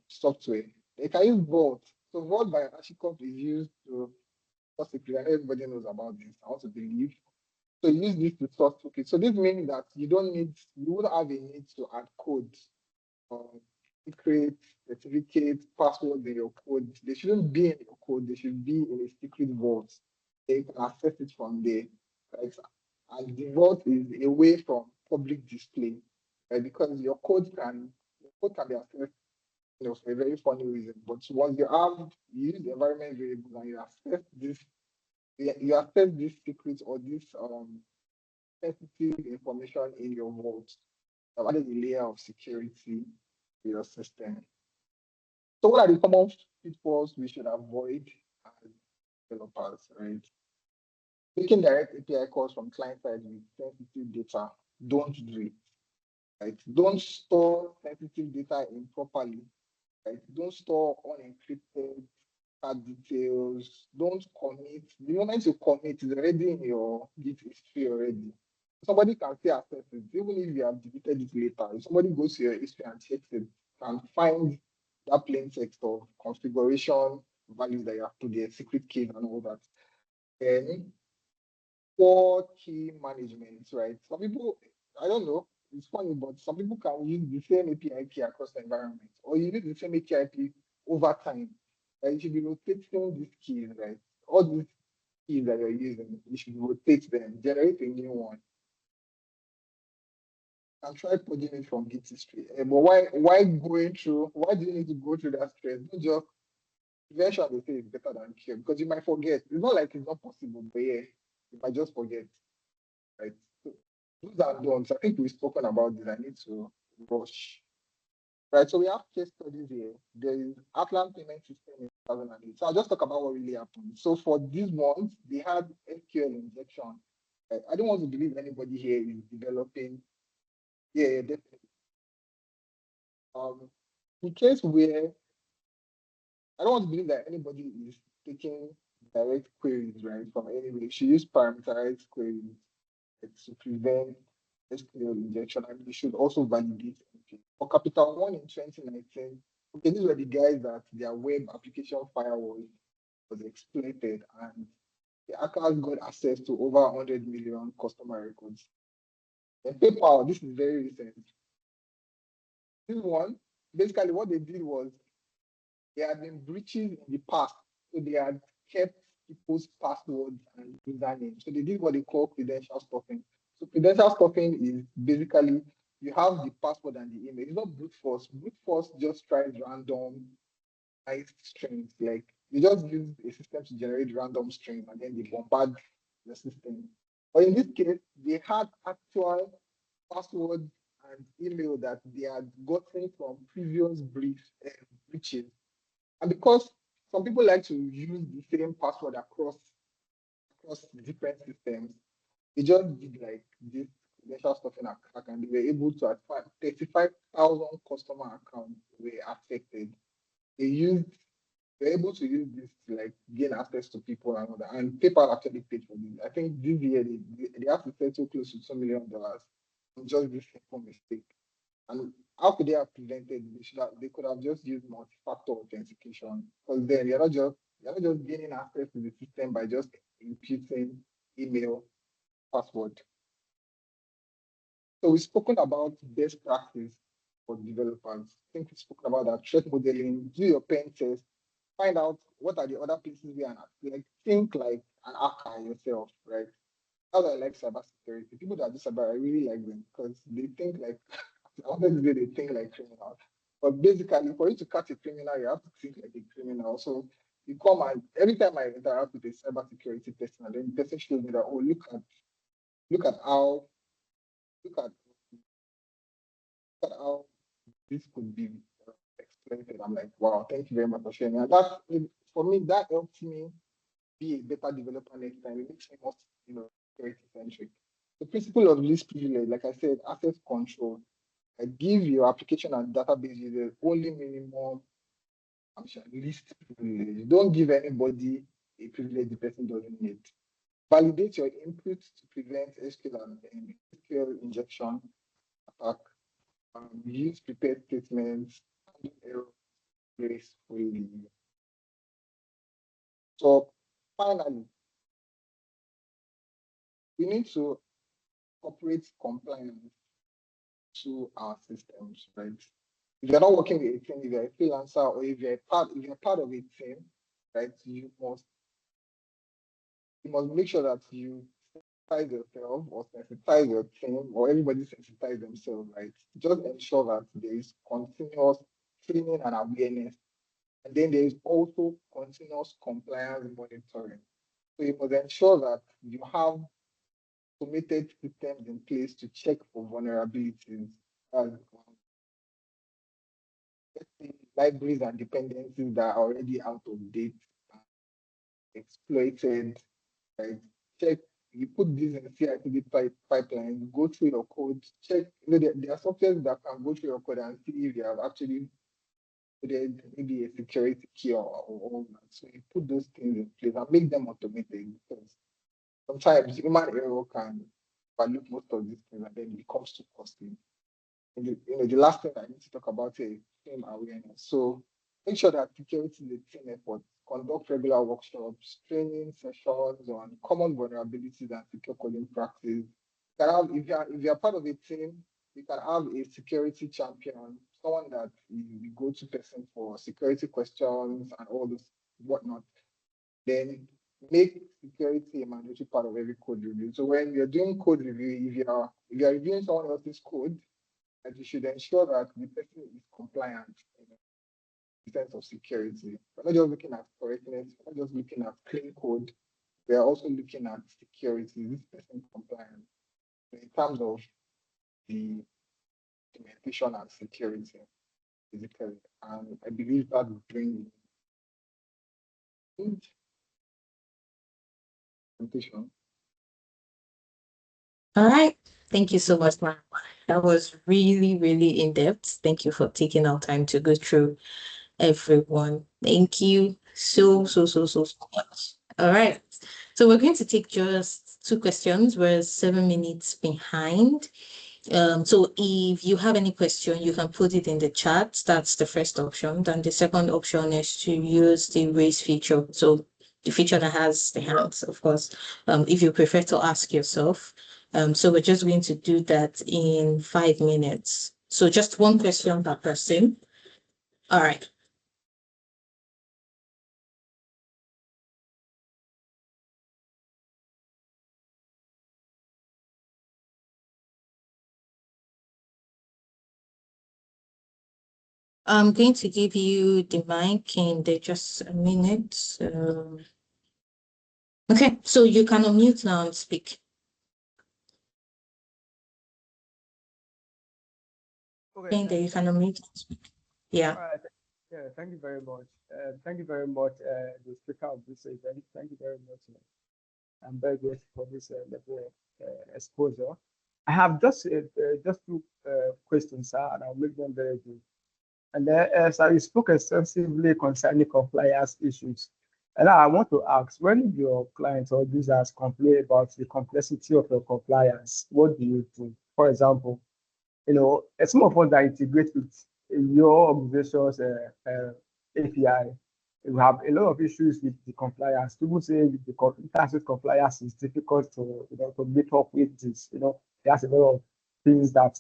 software. You can use Vault. So Vault by HashiCorp is used to security. I know everybody knows about this. I want to believe. So use this to source toolkit. So this means that you won't have a need to add code or create certificates, passwords in your code. They shouldn't be in your code. They should be in a secret vault. You can access it from there, right? And the vault is away from public display, right? Because your code can be accessed, for a very funny reason. But once you use the environment variables and you access this secret or this sensitive information in your vault, added a layer of security to your system. So what are the common pitfalls we should avoid as developers, right? Making direct API calls from client side with sensitive data, don't do it, right? Don't store sensitive data improperly, right? Don't store unencrypted card details. Don't commit. The moment you commit, it's already in your Git history already. Somebody can still access it, even if you have deleted it later. If somebody goes to your history and checks it, can find that plain text of configuration values that you have put there, secret keys and all that. And for key management, right? Some people, I don't know, it's funny, but some people can use the same API key across the environment, or you use the same API key over time. Right? You should be rotating these keys, right? All these keys that you're using, you should rotate them, generate a new one, and try putting it from Git history. But why do you need to go through that stress? Don't just prevention, they say, is better than cure, because you might forget. It's not like it's not possible, but yeah, you might just forget, right? So those are don'ts. I think we've spoken about this. I need to rush. Right, so we have case studies here. There is Atlant payment system in 2008. So I'll just talk about what really happened. So for this month, they had SQL injection. Right? I don't want to believe anybody here is developing. Yeah, definitely. In case where I don't want to believe that anybody is taking direct queries, right, from anywhere. You should use parameterized queries, to prevent SQL injection, and you should also validate. For Capital One in 2019, okay, these were the guys that their web application firewall was exploited and the hackers got access to over 100 million customer records. And PayPal, this is very recent. This one, basically what they did was there had been breaches in the past. So they had kept people's passwords and usernames. So they did what they call credential stuffing. So credential stuffing is basically you have the password and the email. It's not brute force. Brute force just tries random nice strings. Like you just use a system to generate random strings and then they bombard the system. But in this case, they had actual passwords and email that they had gotten from previous breaches. And because some people like to use the same password across different systems, they just did like this credential stuffing attack and they were able to acquire 35,000 customer accounts were affected. They were able to use this to like gain access to people and all that. And PayPal actually paid for this. I think this year they have to settle close to $2 million on just this simple mistake. And how could they have prevented it? They could have just used multi-factor authentication. Because then you're not just gaining access to the system by just imputing email password. So we've spoken about best practice for developers. I think we've spoken about that threat modeling, do your pen test, find out what are the other places where like think like an hacker yourself, right? How do I like cybersecurity? People that do cyber, I really like them because they think like I wanted to say they think like criminals. But basically, for you to catch a criminal, you have to think like a criminal. So you come and every time I interact with a cybersecurity person, and then the person shows me that, oh, look at how look at how this could be exploited. I'm like, wow, thank you very much for sharing. And for me, that helps me be a better developer next time. It makes me more, security centric. The principle of least privilege, like I said, access control. Give your application and database users only minimum least privilege. Don't give anybody a privilege the person doesn't need. Validate your input to prevent SQL and SQL injection attack. Use prepared statements, handle error gracefully. So finally, we need to operate compliance to our systems, right? If you're not working with a team, if you're a freelancer or if you're part of a team, right, you must make sure that you sensitize yourself or sensitize your team or everybody sensitize themselves, right? Just ensure that there is continuous training and awareness. And then there is also continuous compliance monitoring. So you must ensure that you have automated systems in place to check for vulnerabilities as libraries and dependencies that are already out of date, exploited, right? Check, you put this in CI/CD pipeline, go through your code, check, there are softwares that can go through your code and see if you have actually put maybe a security key or all that. So you put those things in place and make them automated because sometimes human error can overlook most of these things and then it becomes too costly. And the last thing I need to talk about is team awareness. So make sure that security is a team effort. Conduct regular workshops, training sessions on common vulnerabilities and secure coding practice. If you're part of a team, you can have a security champion, someone that you go-to person for security questions and all this whatnot. Then make security a mandatory part of every code review. So when you're doing code review, if you're reviewing someone else's code, and you should ensure that the person is compliant in the sense of security. We're not just looking at correctness, we're not just looking at clean code, we are also looking at security. Is this person compliant in terms of the implementation and security, physically? And I believe that will bring implementation. All right. Thank you so much, ma'am. That was really, really in-depth. Thank you for taking our time to go through everyone. Thank you so much. All right. So we're going to take just 2 questions. We're 7 minutes behind. So if you have any question, you can put it in the chat. That's the first option. Then the second option is to use the raise feature. So the feature that has the hands, of course, if you prefer to ask yourself. So we're just going to do that in 5 minutes. So just one question per person. All right. I'm going to give you the mic in just a minute. Okay, so you can unmute now and speak. Okay, There you can unmute and speak. Yeah. all right. Yeah, thank you very much. Thank you very much, the speaker of this event. Thank you very much. I'm very grateful for this level of exposure. I have just two questions, sir, and I'll make them very brief. And sir, you spoke extensively concerning compliance issues. And I want to ask, when your clients or users complain about the complexity of your compliance, what do you do? For example, some of us that integrate with your organization's API, we have a lot of issues with the compliance. People say the Interswitch compliance is difficult to meet up with this. There's a lot of things that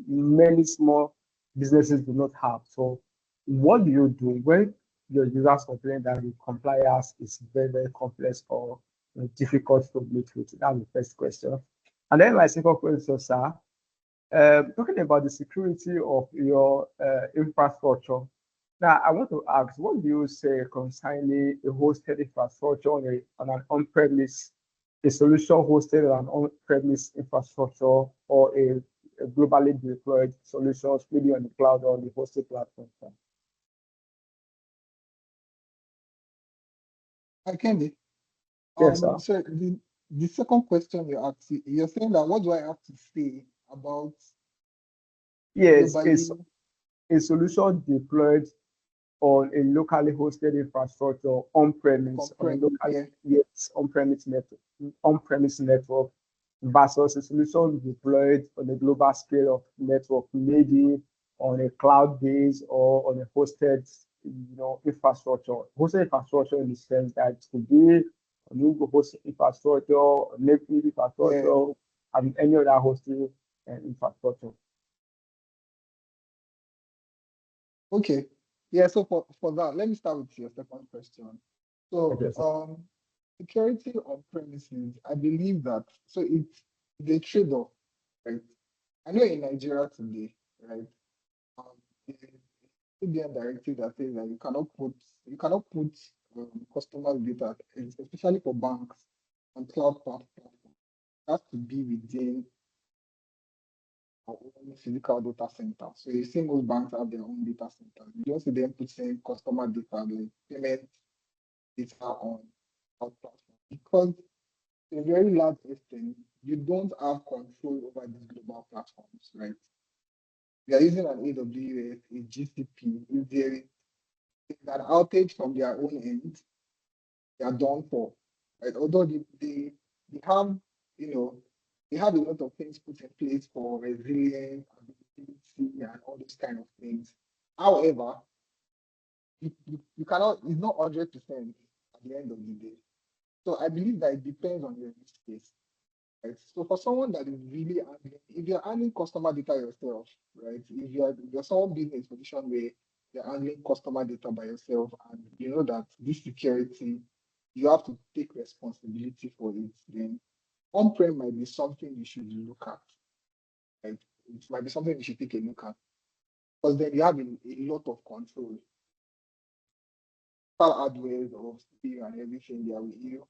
many small businesses do not have. So what do you do when your users complain that the compliance is very, very complex or difficult to meet with? That's the first question. And then my second question, sir, talking about the security of your infrastructure. Now, I want to ask, what do you say concerning a hosted infrastructure on an on-premise, a solution hosted on an on-premise infrastructure, or a globally deployed solutions, maybe on the cloud or the hosted platform? I can. Yes, sir. So the second question you asked, you're saying that what do I have to say about Yes, it's globally? a solution deployed on a locally hosted infrastructure on-premise, on a On-prem, local, yeah. yes, on-premise network versus a solution deployed on a global scale of network, maybe on a cloud base or on a hosted, infrastructure. Hosted infrastructure in the sense that it could be on Google hosted infrastructure, native Yeah. infrastructure, and any other hosting infrastructure. Okay. Yeah, so for that, let me start with your second question. So Okay, sir. security on premises, I believe that it's the trade-off, right? I know in Nigeria today, right? The CBN directive that says that you cannot put customer data, especially for banks, on cloud platform. It has to be within our own physical data center. So you see most banks have their own data center. You don't see them putting customer data, like payment data on our platform because to a very large extent, you don't have control over these global platforms, right? We are using an AWS, a GCP. If there is an outage from their own end, they are done for, right? Although they have, you know, they have a lot of things put in place for resilience, availability, and all those kind of things. However, you cannot, it's not 100% at the end of the day. So I believe that it depends on your use case. Right? So for someone that is really handling, if you're handling customer data yourself, right? If you're someone being in a position where you're handling customer data by yourself and you know that this security, you have to take responsibility for it, then on-prem might be something you should look at. Right? It might be something you should take a look at. Because then you have a lot of control. Hardware of speed and everything there with you.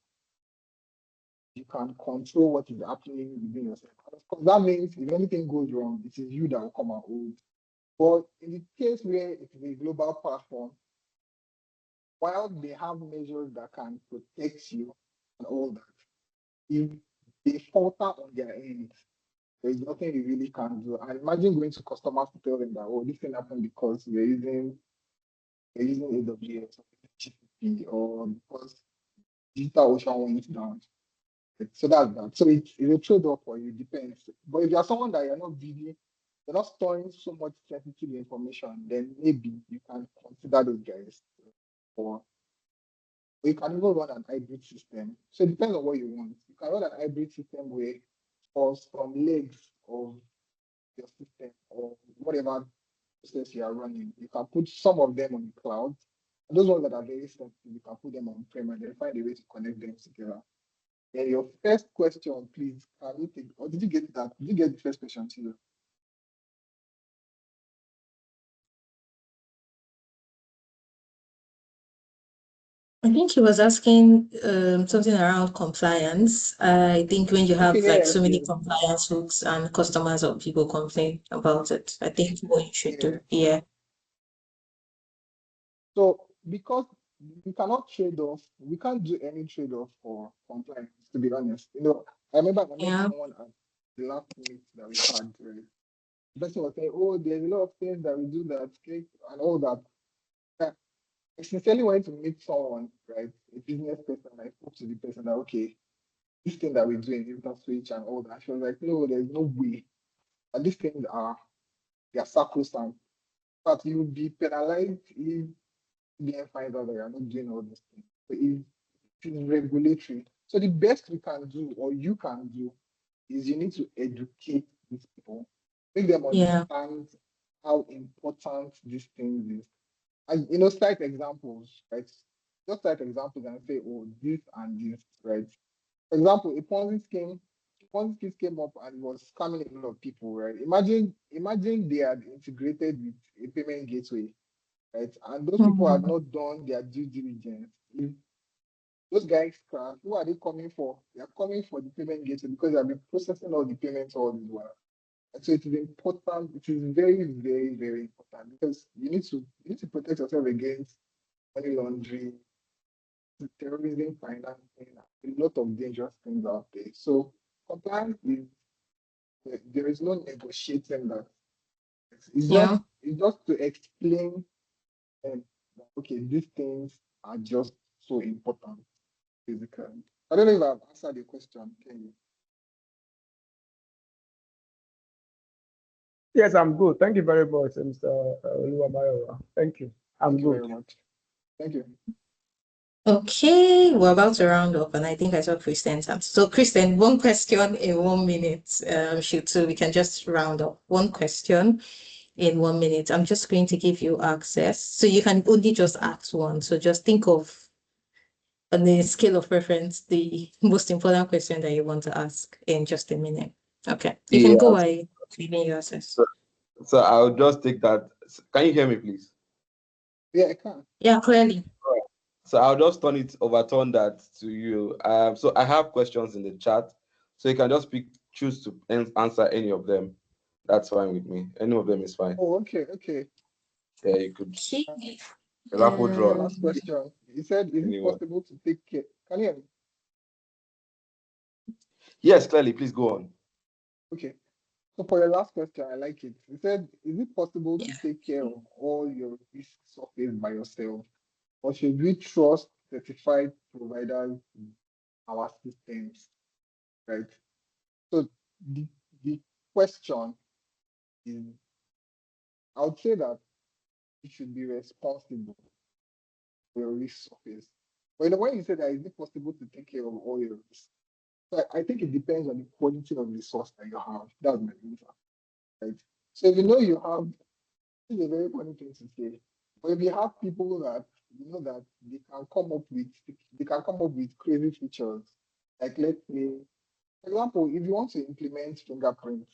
You can control what is happening within yourself. Because that means if anything goes wrong, it is you that will come out hold. But in the case where it is a global platform, while they have measures that can protect you and all that, if they falter on their end, there's nothing you really can do. And imagine going to customers to tell them that, oh, this thing happened because you're using AWS or GCP or because Digital Ocean went down. So that's that. So it's a trade-off for you, depends. But if you're someone that you're not really, you're not storing so much sensitive information, then maybe you can consider those guys. Or you can even run an hybrid system. So it depends on what you want. You can run an hybrid system where or some legs of your system or whatever process you are running. You can put some of them on the cloud. And those ones that are very sensitive, you can put them on prem and then find a way to connect them together. And your first question, please, can you take, or did you get that? Did you get the first question to you? I think he was asking something around compliance. I think when you have Okay, like yes, so many yes, compliance hooks and customers or people complain about it, I think what you should yeah. do. Yeah. So because we cannot trade off, we can't do any trade-off for compliance, to be honest. I remember I met Yeah. someone at the last meet that we had, right? The person was saying, oh, there's a lot of things that we do that and all that. I sincerely wanted to meet someone, right? A business person. I spoke to the person that, okay, this thing that we do in Interswitch and all that. She was like, no, there's no way. And these things they are sacrosanct. But you will be penalized if BN finds out that you're not doing all these things. So it is regulatory. So the best we can do, or you can do, is you need to educate these people, make them Yeah. understand how important these things is. And cite examples, right? Just cite examples and say, oh, this and this, right? For example, Ponzi scheme came up and was scamming a lot of people, right? Imagine they had integrated with a payment gateway, right? And those people had Mhm. not done their due diligence. If those guys crash, who are they coming for? They are coming for the payment gateway because they have been processing all the payments all this while. And so it is important, it is very, very, very important because you need to protect yourself against money laundering, terrorism, financing, a lot of dangerous things out there. So compliance is there is no negotiating that. It's Yeah. just to explain that, okay, these things are just so important, basically. I don't know if I've answered your question, can you? Yes, I'm good. Thank you very much, Mr. Oluwamayowa. Thank you. I'm Thank you good. very much. Thank you. Okay, we're about to round up, and I think I saw Kristen's hand. So, Kristen, one question in 1 minute. Shoot, so we can just round up. One question in 1 minute. I'm just going to give you access. So you can only just ask one. So just think of, on the scale of preference, the most important question that you want to ask in just a minute. Okay. You can go Yeah. while giving you access. So I'll just take that. Can you hear me, please? Yeah, I can. Yeah, clearly. So I'll just overturn that to you. So I have questions in the chat, so you can just choose to answer any of them. That's fine with me. Any of them is fine. Oh, okay, okay. Yeah, you could. Okay. Rapid draw. Last question. You said, is it Anyone. possible to take care? Can you hear me? Yes, clearly. Please go on. Okay. So for your last question, I like it. You said, is it possible to Yeah. take care of all your risk surfaced by yourself? Or should we trust certified providers in our systems? Right? So the question is, I would say that you should be responsible for your risk surface. But when you say that, is it possible to take care of all your risks? So I think it depends on the quality of resource that you have. That's my answer. Right? So if you know you have, it's a very funny thing to say. But if you have people that you know that they can come up with crazy features, like let's say, for example, if you want to implement fingerprint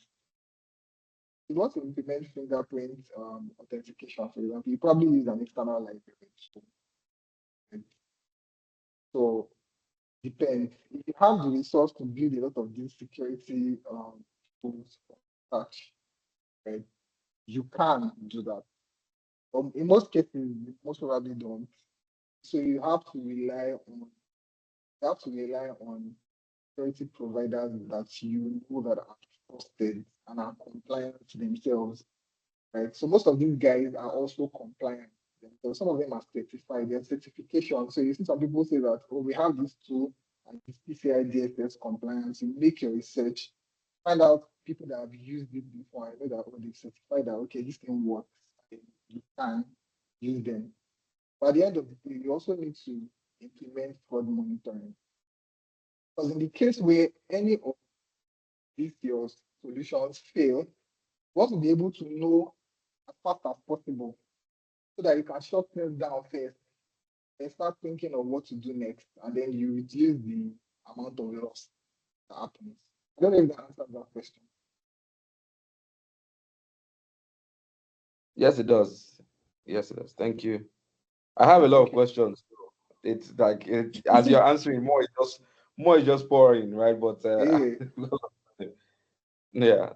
authentication, for example, you probably use an external library. Right? So depends. If you have the resource to build a lot of these security tools from scratch, right, you can do that. In most cases, you most probably don't. So you have to rely on security providers that you know that are trusted and are compliant themselves, right? So most of these guys are also compliant. So some of them are certified, they're certification. So you see some people say that, oh, we have this tool and it's PCI-DSS compliance. You make your research, find out people that have used it before. I know that they've certified that, okay, this thing works, and you can use them. But at the end of the day, you also need to implement fraud monitoring. Because in the case where any of these your solutions fail, you want to be able to know as fast as possible so that you can shut things down first and start thinking of what to do next, and then you reduce the amount of loss that happens. I don't know if that answers that question. Yes, it does. Yes, it does. Thank you. I have a lot of Okay. questions. It's like as you're answering, more is just pouring, right? But Yeah. yeah.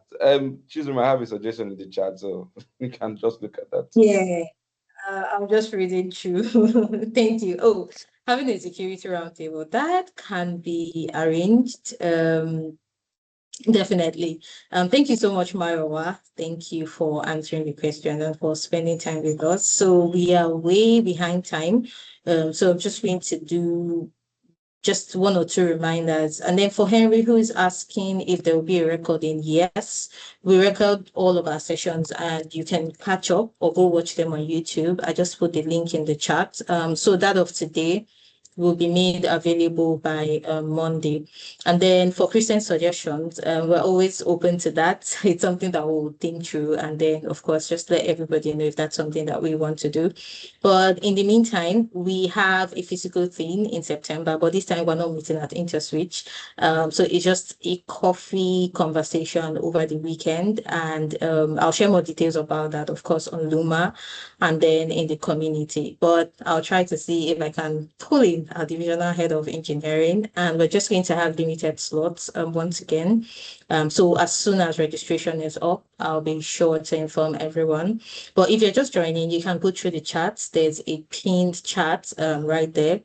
Chizurum, I have a suggestion in the chat, so you can just look at that. Yeah, I'm just reading through. Thank you. Oh, having a security roundtable, that can be arranged. Definitely. Thank you so much, Mayowa. Thank you for answering the question and for spending time with us. So we are way behind time. So I'm just going to do just one or two reminders. And then for Henry, who is asking if there will be a recording, yes, we record all of our sessions and you can catch up or go watch them on YouTube. I just put the link in the chat. So that of today will be made available by Monday. And then for Christian suggestions, we're always open to that. It's something that we'll think through. And then, of course, just let everybody know if that's something that we want to do. But in the meantime, we have a physical thing in September, but this time we're not meeting at Interswitch. So it's just a coffee conversation over the weekend. And I'll share more details about that, of course, on Luma and then in the community. But I'll try to see if I can pull in our divisional head of engineering. And we're just going to have limited slots once again. So as soon as registration is up, I'll be sure to inform everyone. But if you're just joining, you can go through the chats. There's a pinned chat right there.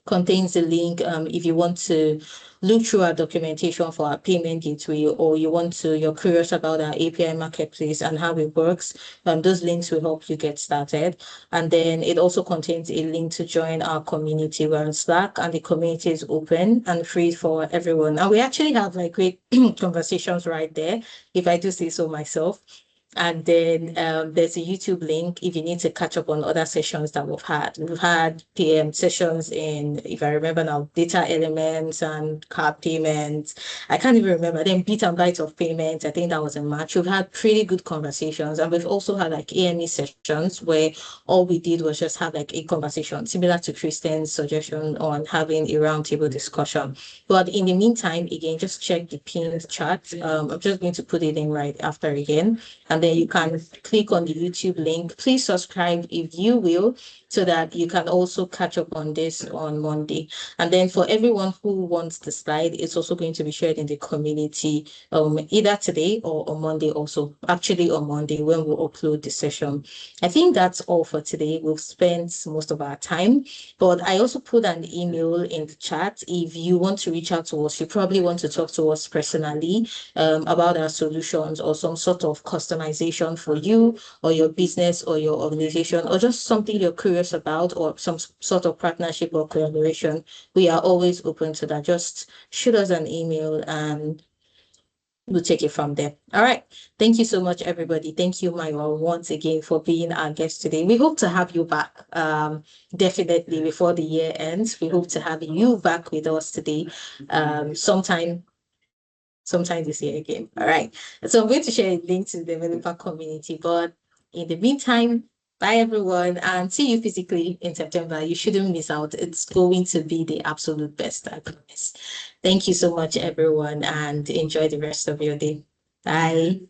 Contains the link if you want to look through our documentation for our payment gateway, or you're curious about our API marketplace and how it works. Those links will help you get started. And then it also contains a link to join our community. We're on Slack and the community is open and free for everyone. And we actually have like great conversations right there, if I do say so myself. And then there's a YouTube link if you need to catch up on other sessions that we've had. We've had PM sessions in, if I remember now, data elements and card payments. I can't even remember. Then bit and bytes of payments. I think that was in March. We've had pretty good conversations. And we've also had like AME sessions where all we did was just have like a conversation, similar to Kristen's suggestion on having a roundtable discussion. But in the meantime, again, just check the pinned chat. I'm just going to put it in right after again. And then you can click on the YouTube link. Please subscribe if you will, so that you can also catch up on this on Monday. And then for everyone who wants the slide, it's also going to be shared in the community either today or on Monday also. Actually on Monday when we upload the session. I think that's all for today. We've spent most of our time, but I also put an email in the chat. If you want to reach out to us, you probably want to talk to us personally about our solutions or some sort of customization for you or your business or your organization, or just something you're curious about, or some sort of partnership or collaboration. We are always open to that. Just shoot us an email and we'll take it from there. All right. Thank you so much, everybody. Thank you, Mayowa, once again for being our guest today. We hope to have you back definitely before the year ends. We hope to have you back with us today sometime this year again. All right. So I'm going to share a link to the developer community. But in the meantime, bye everyone, and see you physically in September. You shouldn't miss out. It's going to be the absolute best, I promise. Thank you so much, everyone, and enjoy the rest of your day. Bye.